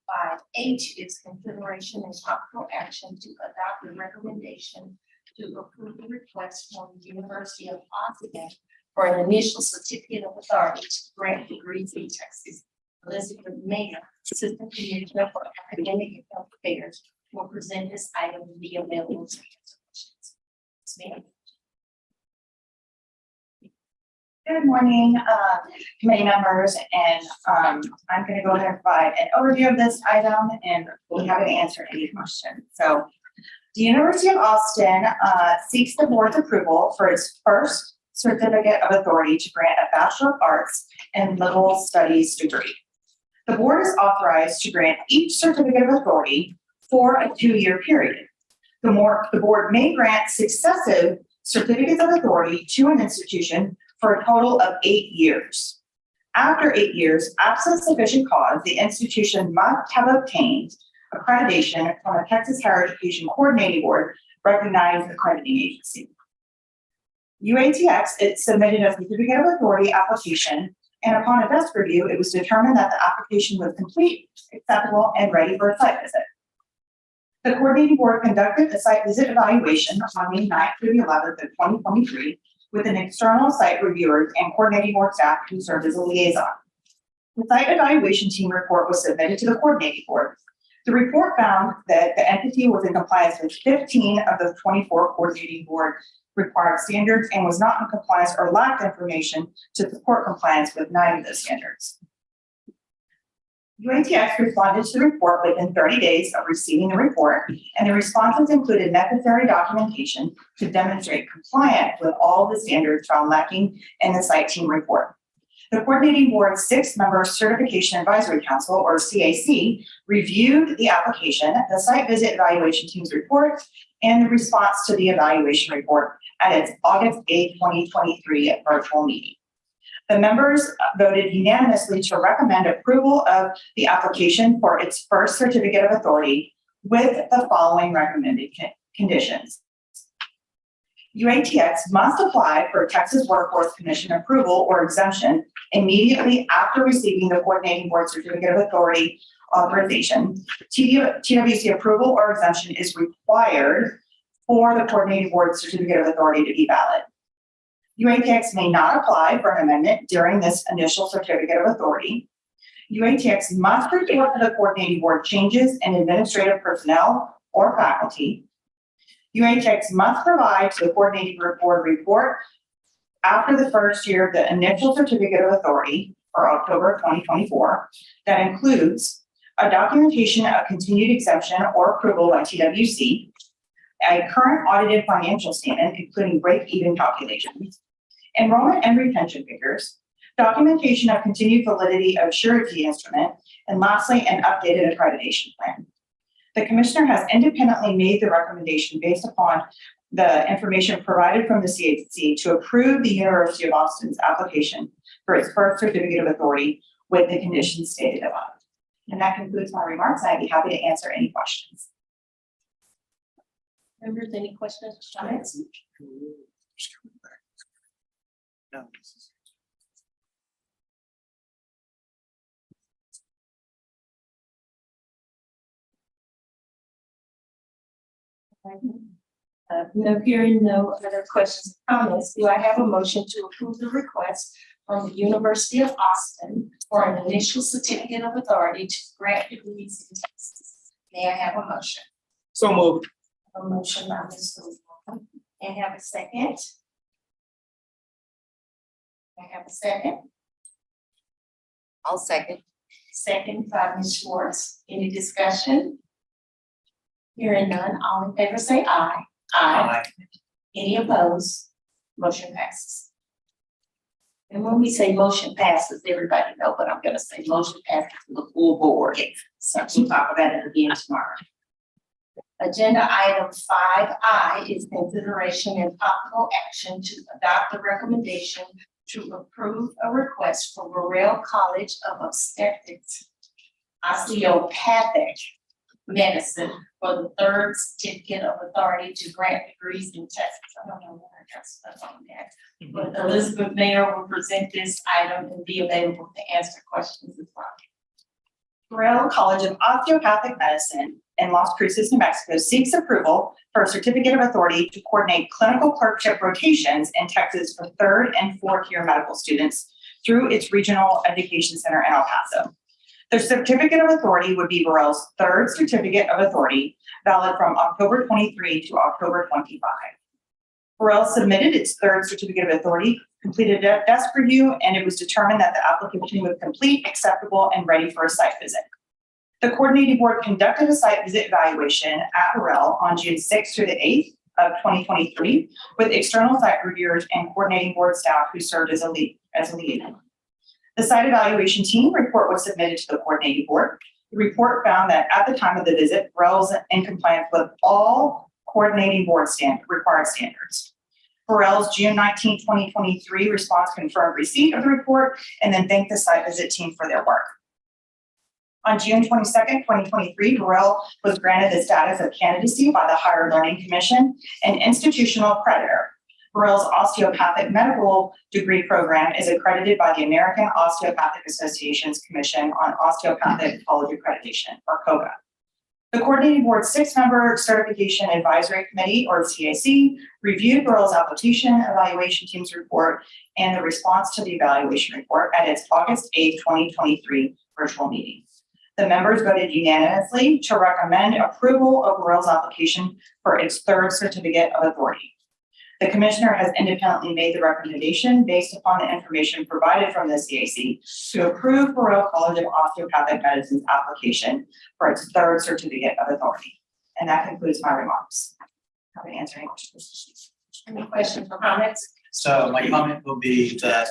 5H is consideration and possible action to adopt a recommendation to approve the request from the University of Oregon for an initial certificate of authority to grant degrees in Texas. Elizabeth Mayer, Assistant Commissioner for Academic and Health Affairs, will present this item and be available to answer questions. Ms. Mayer. Good morning, committee members, and I'm going to go ahead and provide an overview of this item, and we'll be happy to answer any questions. So, the University of Austin seeks the board's approval for its first certificate of authority to grant a Bachelor of Arts in Liberal Studies degree. The board is authorized to grant each certificate of authority for a 2-year period. The board may grant successive certificates of authority to an institution for a total of 8 years. After 8 years, absent sufficient cause, the institution must have obtained accreditation from a Texas Higher Education Coordinating Board recognized accrediting agency. UATX, it submitted a certificate of authority application, and upon a desk review, it was determined that the application was complete, acceptable, and ready for a site visit. The coordinating board conducted a site visit evaluation on May 9th through the 11th of 2023 with an external site reviewers and coordinating board staff who served as a liaison. The site evaluation team report was submitted to the coordinating board. The report found that the entity was in compliance with 15 of the 24 coordinating board required standards and was not in compliance or lacked information to support compliance with 9 of those standards. UATX responded to the report within 30 days of receiving the report, and the responses included necessary documentation to demonstrate compliance with all the standards found lacking in the site team report. The coordinating board's 6-member Certification Advisory Council, or CAC, reviewed the application, the site visit evaluation team's report, and the response to the evaluation report at its August 8, 2023 virtual meeting. The members voted unanimously to recommend approval of the application for its first certificate of authority with the following recommended conditions. UATX must apply for Texas Workforce Commission approval or exemption immediately after receiving the coordinating board certificate of authority authorization. TWC approval or exemption is required for the coordinating board certificate of authority to be valid. UATX may not apply for an amendment during this initial certificate of authority. UATX must report to the coordinating board changes in administrative personnel or faculty. UATX must provide to the coordinating board report after the first year of the initial certificate of authority for October 2024. That includes a documentation of continued exemption or approval by TWC, a current audited financial statement, including break-even calculations, enrollment and retention figures, documentation of continued validity of surety instrument, and lastly, an updated accreditation plan. The commissioner has independently made the recommendation based upon the information provided from the CAC to approve the University of Austin's application for its first certificate of authority with the conditions stated above. And that concludes my remarks. I'd be happy to answer any questions. Members, any questions, comments? No. No hearing, no other questions or comments. Do I have a motion to approve the request from the University of Austin for an initial certificate of authority to grant degrees in Texas? May I have a motion? So moved. A motion by Mr. Walker. May I have a second? May I have a second? I'll second. Second by Ms. Schwartz. Any discussion? Hearing none, all in favor say aye. Aye. Any opposed? Motion passes. And when we say motion passes, everybody know, but I'm gonna say motion passes to the full board. So we'll talk about it again tomorrow. Agenda item 5I is consideration and possible action to adopt a recommendation to approve a request for Burrell College of Obstetrics Osteopathic Medicine for the third certificate of authority to grant degrees in Texas. I don't know where I got stuff on that. But Elizabeth Mayer will present this item and be available to answer questions as well. Burrell College of Osteopathic Medicine in Las Cruces, New Mexico seeks approval for a certificate of authority to coordinate clinical clerkship rotations in Texas for third and fourth year medical students through its regional education center in El Paso. The certificate of authority would be Burrell's third certificate of authority, valid from October 23 to October 25. Burrell submitted its third certificate of authority, completed a desk review, and it was determined that the application was complete, acceptable, and ready for a site visit. The coordinating board conducted a site visit evaluation at Burrell on June 6th through the 8th of 2023 with external site reviewers and coordinating board staff who served as a liaison. The site evaluation team report was submitted to the coordinating board. The report found that at the time of the visit, Burrell was in compliance with all coordinating board required standards. Burrell's June 19, 2023 response confirmed receipt of the report and then thanked the site visit team for their work. On June 22nd, 2023, Burrell was granted the status of candidacy by the Higher Learning Commission, an institutional accreditor. Burrell's osteopathic medical degree program is accredited by the American Osteopathic Association's Commission on Osteopathic College Accreditation, or COGA. The coordinating board's 6-member certification advisory committee, or CAC, reviewed Burrell's application evaluation team's report and the response to the evaluation report at its August 8, 2023 virtual meeting. The members voted unanimously to recommend approval of Burrell's application for its third certificate of authority. The commissioner has independently made the recommendation based upon the information provided from the CAC to approve Burrell College of Osteopathic Medicine's application for its third certificate of authority. And that concludes my remarks. Happy to answer any questions. Any questions or comments? So my comment will be that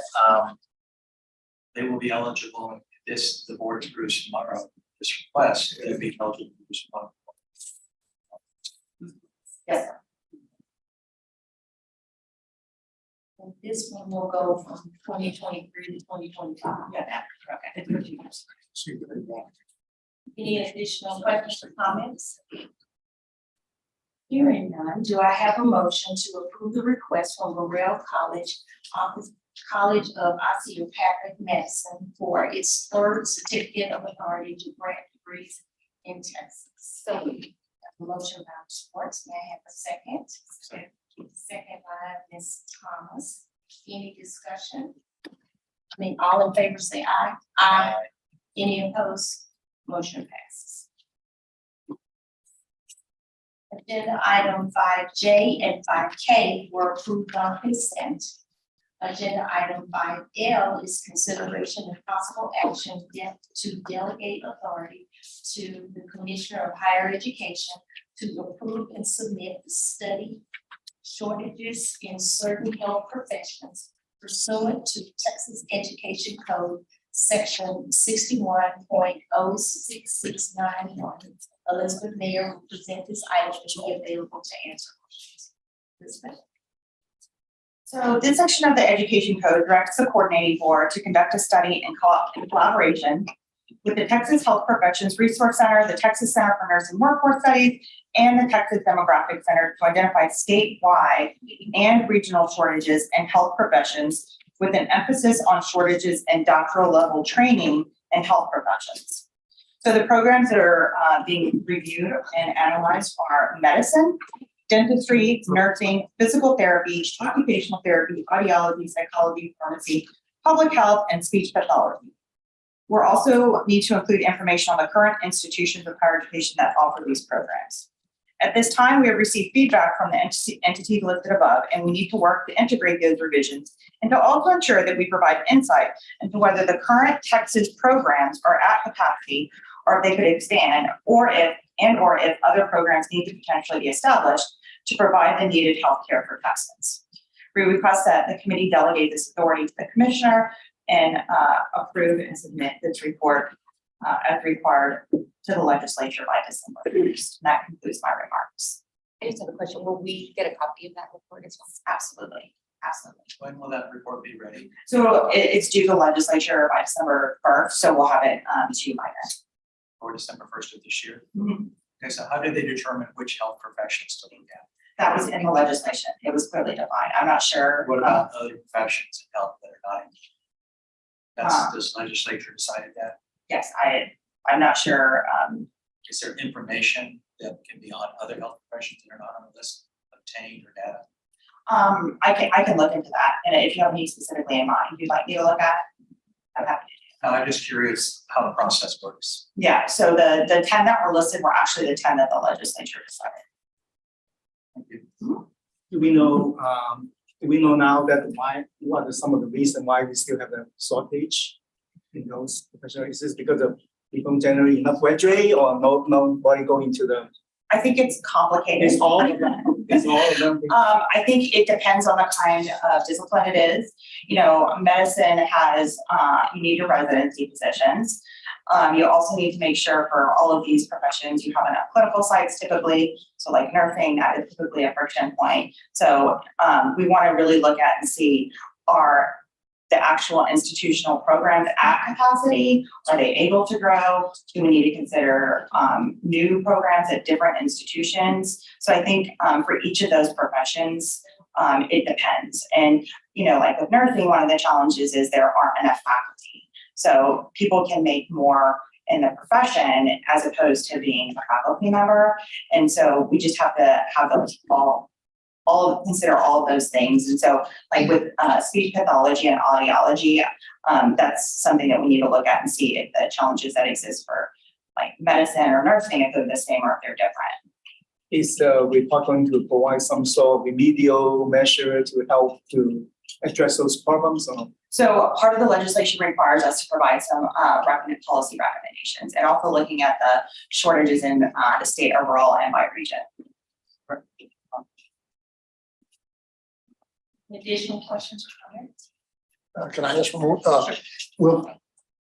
they will be eligible if the board approves tomorrow this request, they'll be eligible for this one. Yes, sir. And this one will go from 2023 to 2025. Yeah, okay. Any additional questions or comments? Hearing none, do I have a motion to approve the request from Burrell College of Osteopathic Medicine for its third certificate of authority to grant degrees in Texas? So, a motion by Ms. Schwartz, may I have a second? Second by Ms. Thomas. Any discussion? I mean, all in favor say aye. Aye. Any opposed? Motion passes. Agenda item 5J and 5K were approved on consent. Agenda item 5L is consideration and possible action to delegate authority to the Commissioner of Higher Education to approve and submit the study shortages in certain health professions pursuant to Texas Education Code, section 61.06691. Elizabeth Mayer will present this item and be available to answer questions. Elizabeth? So this section of the Education Code directs the coordinating board to conduct a study in collaboration with the Texas Health Professions Resource Center, the Texas Center for Nursing Workforce Studies, and the Texas Demographic Center to identify statewide and regional shortages in health professions with an emphasis on shortages in doctoral level training in health professions. So the programs that are being reviewed and analyzed are medicine, dentistry, nursing, physical therapy, occupational therapy, audiology, psychology, pharmacy, public health, and speech pathology. We'll also need to include information on the current institutions of higher education that offer these programs. At this time, we have received feedback from the entities listed above, and we need to work to integrate those revisions and to also ensure that we provide insight into whether the current Texas programs are at capacity or if they could expand, or if other programs need to potentially be established to provide the needed healthcare for Texans. We request that the committee delegate this authority to the commissioner and approve and submit this report as required to the legislature by December 1st. That concludes my remarks. I just have a question. Will we get a copy of that report as well? Absolutely, absolutely. When will that report be ready? So it's due to legislature by December 1st, so we'll have it to you by then. Or December 1st of this year? Mhm. Okay, so how did they determine which health professions to look at? That was in the legislation. It was clearly defined. I'm not sure. What about other professions in health that are not in? That's, this legislature decided that. Yes, I'm not sure. Is there information that can be on other health professions that are not on the list obtained or data? I can look into that. And if you have any specifically in mind, you'd like me to look at, I'm happy to. I'm just curious how the process works. Yeah, so the 10 that were listed were actually the 10 that the legislature decided. Thank you. Do we know now that what are some of the reasons why we still have a shortage in those professionals? Is this because of people generally not graduate or nobody going to the? I think it's complicated. It's all of them. It's all of them. I think it depends on the kind of discipline it is. You know, medicine has, you need your residency positions. You also need to make sure for all of these professions, you have enough clinical sites typically. So like nursing, that is typically a friction point. So we want to really look at and see, are the actual institutional programs at capacity? Are they able to grow? Do we need to consider new programs at different institutions? So I think for each of those professions, it depends. And, you know, like with nursing, one of the challenges is there aren't enough faculty. So people can make more in the profession as opposed to being a faculty member. And so we just have to have those consider all of those things. And so like with speech pathology and audiology, that's something that we need to look at and see if the challenges that exist for like medicine or nursing, if they're the same or if they're different. Is the report going to provide some sort of remedial measure to help to address those problems? Or? So part of the legislation requires us to provide some policy recommendations and also looking at the shortages in the state overall and by region. Additional questions or comments? Can I ask one more?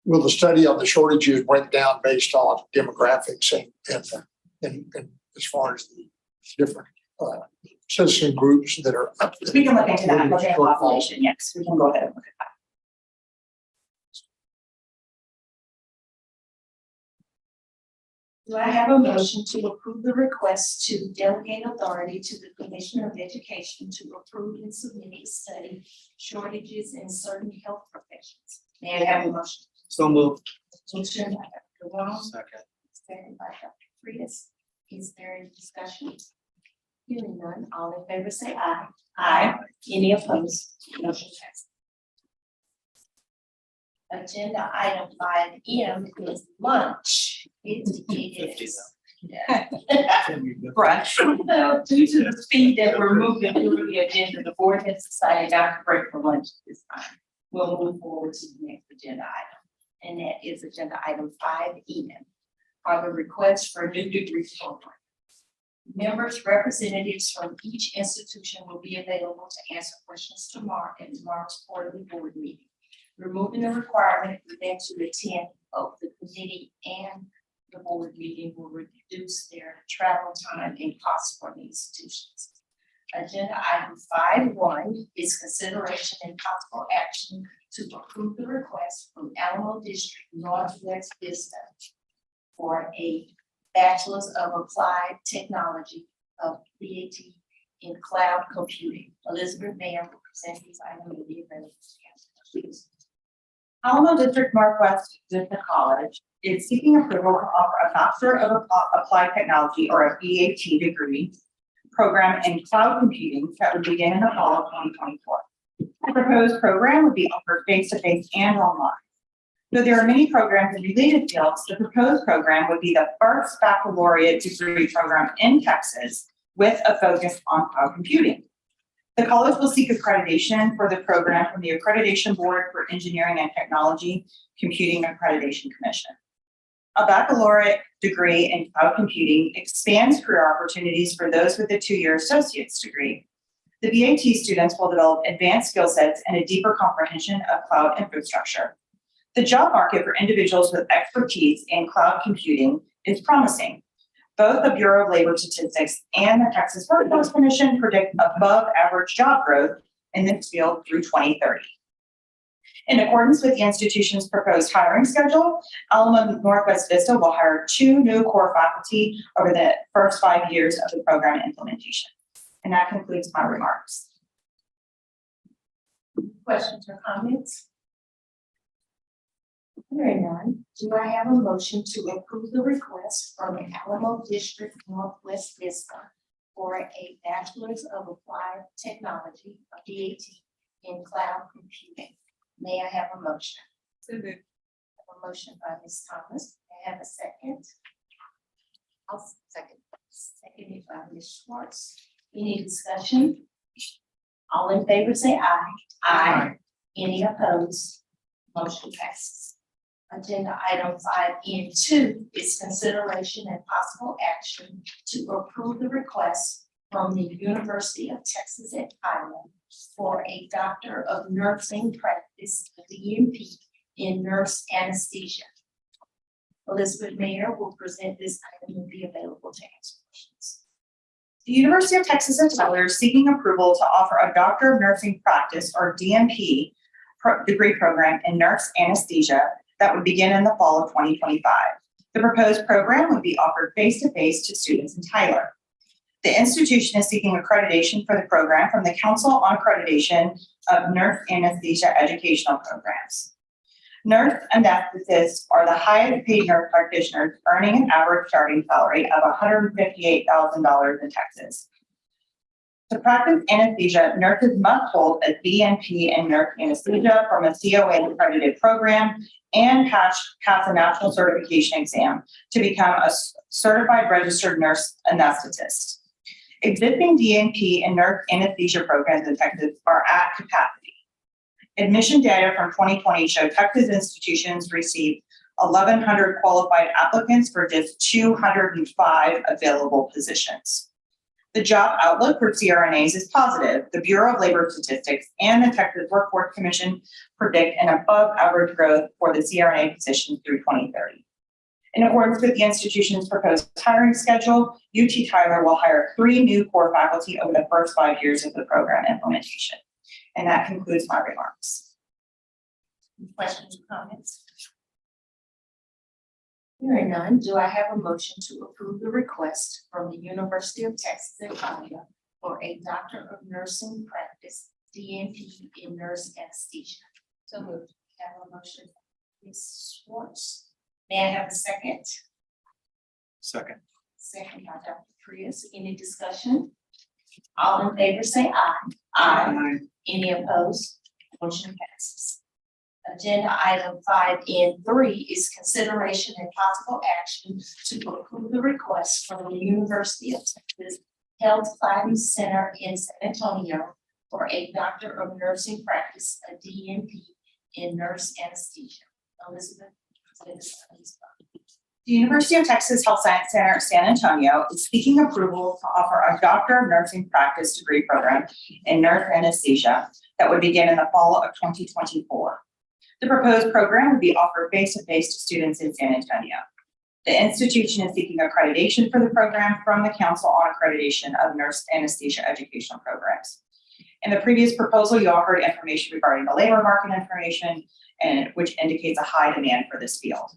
Will the study of the shortages break down based on demographics and as far as the different citizen groups that are? We can look into that, looking at population, yes, we can go ahead and look at that. Do I have a motion to approve the request to delegate authority to the Commissioner of Education to approve and submit a study shortages in certain health professions? May I have a motion? So moved. Motion by Dr. Wong, Second. second by Dr. Frias. Is there any discussion? Hearing none, all in favor say aye. Aye. Any opposed? Motion passes. Agenda item 5M is lunch. It is. Right. So due to the speed that we're moving through the agenda, the board has decided not to break for lunch this time. We'll move forward to the next agenda item, and that is agenda item 5E. Are the requests for new degree programs. Members, representatives from each institution will be available to answer questions tomorrow at tomorrow's quarterly board meeting. Removing the requirement for them to attend both the committee and the board meeting will reduce their travel time and costs for the institutions. Agenda item 5.1 is consideration and possible action to approve the request from Alamo District Northwest Vista for a Bachelor's of Applied Technology of BAT in Cloud Computing. Elizabeth Mayer will present these items in the event. Please. Alamo District Northwest Vista College is seeking approval to offer a Bachelor of Applied Technology or a BAT degree program in cloud computing that would begin in the fall of 2024. The proposed program would be offered face-to-face and online. Though there are many programs in related fields, the proposed program would be the first baccalaureate degree program in Texas with a focus on cloud computing. The college will seek accreditation for the program from the Accreditation Board for Engineering and Technology Computing Accreditation Commission. A baccalaureate degree in cloud computing expands career opportunities for those with a 2-year associate's degree. The BAT students will develop advanced skill sets and a deeper comprehension of cloud infrastructure. The job market for individuals with expertise in cloud computing is promising. Both the Bureau of Labor Statistics and the Texas Workforce Commission predict above average job growth in this field through 2030. In accordance with the institution's proposed hiring schedule, Alamo Northwest Vista will hire 2 new core faculty over the first 5 years of the program implementation. And that concludes my remarks. Questions or comments? Hearing none, do I have a motion to approve the request from the Alamo District Northwest Vista for a Bachelor's of Applied Technology, a BAT, in Cloud Computing? May I have a motion? So moved. I have a motion by Ms. Thomas. May I have a second? I'll second. Seconded by Ms. Schwartz. Any discussion? All in favor say aye. Aye. Any opposed? Motion passes. Agenda item 5N2 is consideration and possible action to approve the request from the University of Texas at Tyler for a Doctor of Nursing Practice, DNP, in nurse anesthesia. Elizabeth Mayer will present this item and be available to answer questions. The University of Texas at Tyler is seeking approval to offer a Doctor of Nursing Practice or DNP degree program in nurse anesthesia that would begin in the fall of 2025. The proposed program would be offered face-to-face to students in Tyler. The institution is seeking accreditation for the program from the Council on Accreditation of Nurse Anesthesia Educational Programs. Nurse anesthetists are the highest paid nurse practitioners, earning an average starting salary of $158,000 in Texas. To practice anesthesia, nurses must hold a DNP in nurse anesthesia from a COA accredited program and pass a national certification exam to become a certified registered nurse anesthetist. Existing DNP and nurse anesthesia programs in Texas are at capacity. Admission data from 2020 show Texas institutions received 1,100 qualified applicants for just 205 available positions. The job outlook for CRNAs is positive. The Bureau of Labor Statistics and the Texas Workforce Commission predict an above average growth for the CRNA position through 2030. In accordance with the institution's proposed hiring schedule, UT Tyler will hire 3 new core faculty over the first 5 years of the program implementation. And that concludes my remarks. Questions or comments? Hearing none, do I have a motion to approve the request from the University of Texas at Tyler for a Doctor of Nursing Practice, DNP in nurse anesthesia? So moved. Have a motion, Ms. Schwartz. May I have a second? Second. Second by Dr. Prius. Any discussion? All in favor say aye. Aye. Any opposed? Motion passes. Agenda item 5N3 is consideration and possible action to approve the request from the University of Texas Health Science Center in San Antonio for a Doctor of Nursing Practice, a DNP, in nurse anesthesia. Elizabeth. The University of Texas Health Science Center San Antonio is seeking approval to offer a Doctor of Nursing Practice degree program in nurse anesthesia that would begin in the fall of 2024. The proposed program would be offered face-to-face to students in San Antonio. The institution is seeking accreditation for the program from the Council on Accreditation of Nurse Anesthesia Educational Programs. In the previous proposal, you offered information regarding the labor market information, and which indicates a high demand for this field.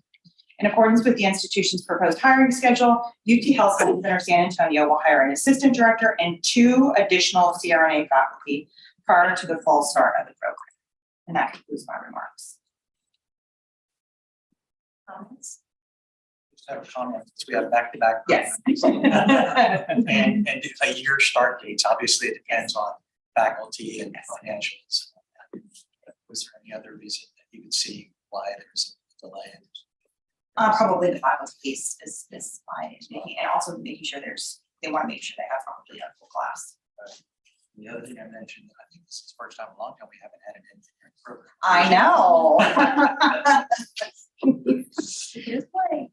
In accordance with the institution's proposed hiring schedule, UT Health Science Center San Antonio will hire an assistant director and 2 additional CRNA faculty prior to the fall start of the program. And that concludes my remarks. Comments? Just have a comment, since we have back-to-back. Yes. And a year start dates, obviously it depends on faculty and financials. Was there any other reason that you could see why there's a delay? Probably the faculty piece is fine, and also making sure they want to make sure they have probably a full class. The other thing I mentioned, I think this is the first time in a long time we haven't had an engineering program. I know. Here's play.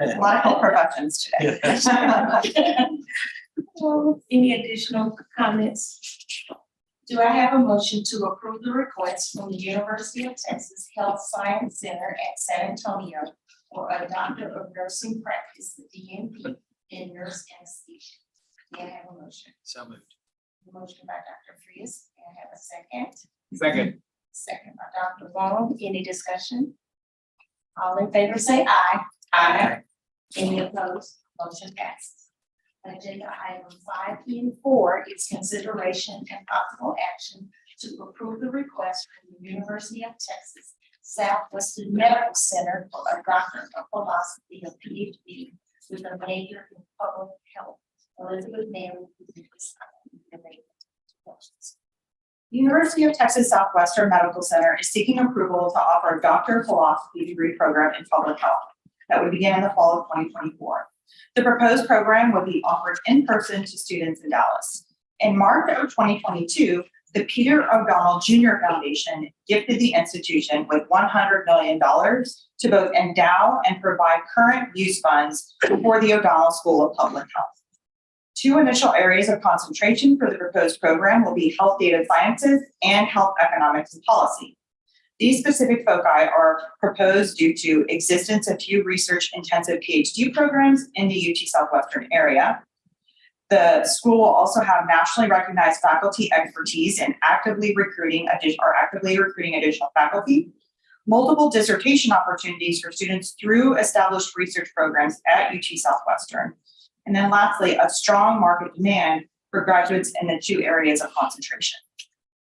A lot of health professions today. Any additional comments? Do I have a motion to approve the request from the University of Texas Health Science Center at San Antonio for a Doctor of Nursing Practice, the DNP, in nurse anesthesia? May I have a motion? So moved. Motion by Dr. Frias. May I have a second? Second. Second by Dr. Vaughn. Any discussion? All in favor say aye. Aye. Any opposed? Motion passes. Agenda item 5N4 is consideration and possible action to approve the request from the University of Texas Southwestern Medical Center for a Doctor of Philosophy, a PhD, with a major in public health. Elizabeth Mary. University of Texas Southwestern Medical Center is seeking approval to offer a Doctor of Philosophy degree program in public health that would begin in the fall of 2024. The proposed program would be offered in person to students in Dallas. In March of 2022, the Peter O'Donnell Jr. Foundation gifted the institution with $100 million to both endow and provide current use funds for the O'Donnell School of Public Health. 2 initial areas of concentration for the proposed program will be health data sciences and health economics and policy. These specific foci are proposed due to existence of few research-intensive PhD programs in the UT Southwestern area. The school will also have nationally recognized faculty expertise in actively recruiting additional faculty, multiple dissertation opportunities for students through established research programs at UT Southwestern. And then lastly, a strong market demand for graduates in the 2 areas of concentration.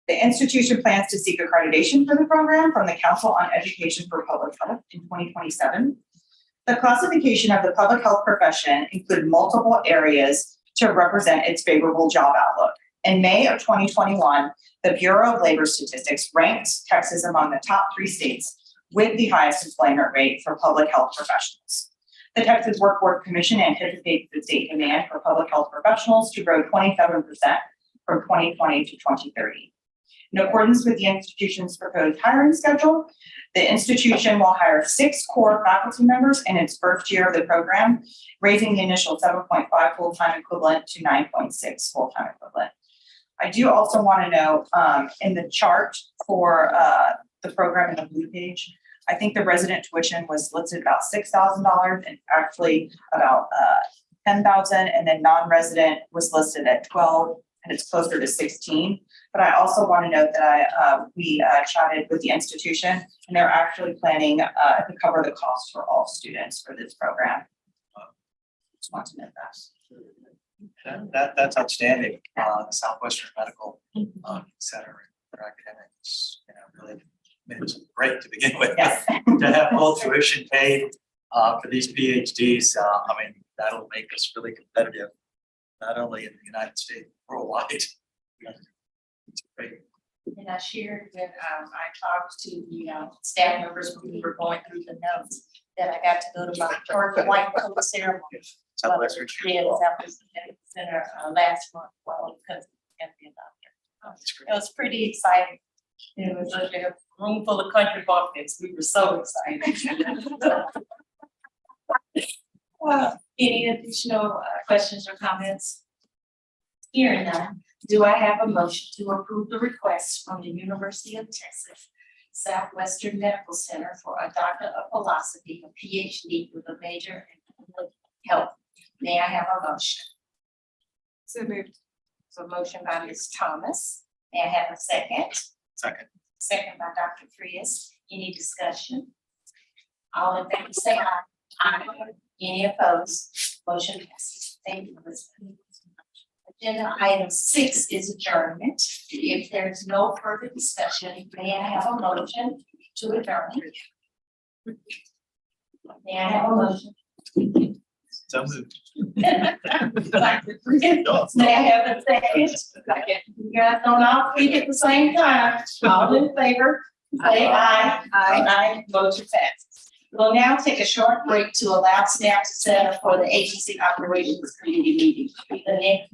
The institution plans to seek accreditation for the program from the Council on Education for Public Health in 2027. The classification of the public health profession include multiple areas to represent its favorable job outlook. In May of 2021, the Bureau of Labor Statistics ranked Texas among the top 3 states with the highest employment rate for public health professionals. The Texas Workforce Commission anticipates the state demand for public health professionals to grow 27% from 2020 to 2030. In accordance with the institution's proposed hiring schedule, the institution will hire 6 core faculty members in its first year of the program, raising the initial 7.5 full-time equivalent to 9.6 full-time equivalent. I do also want to know, in the chart for the program in the blue page, I think the resident tuition was listed about $6,000 and actually about $10,000, and then non-resident was listed at $12,000 and it's closer to $16,000. But I also want to note that we chatted with the institution and they're actually planning to cover the cost for all students for this program. Just want to note that. That's outstanding. Southwestern Medical Center for academics, really, it was great to begin with. Yes. To have full tuition paid for these PhDs, that'll make us really competitive, not only in the United States, worldwide. It's great. And I shared when I talked to the staff members when we were going through the notes, that I got to go to my first white coat ceremony. Southwestern. Yeah, that was at the center last month while because I got to be a doctor. It was pretty exciting. It was like a room full of country bumpkins. We were so excited. Any additional questions or comments? Hearing none, do I have a motion to approve the request from the University of Texas Southwestern Medical Center for a doctor of philosophy, a PhD with a major in public health? May I have a motion? So moved. So motion by Ms. Thomas. May I have a second? Second. Second by Dr. Frias. Any discussion? All in favor say aye. Aye. Any opposed? Motion passes. Thank you, Elizabeth. Agenda item 6 is adjournment. If there's no further discussion, may I have a motion to adjourn? May I have a motion? So moved. Dr. Frias, may I have a second? Second. You guys don't all speak at the same time. All in favor? Say aye. Aye. Motion passes. We'll now take a short break to allow staff to set up for the agency operations committee meeting. The next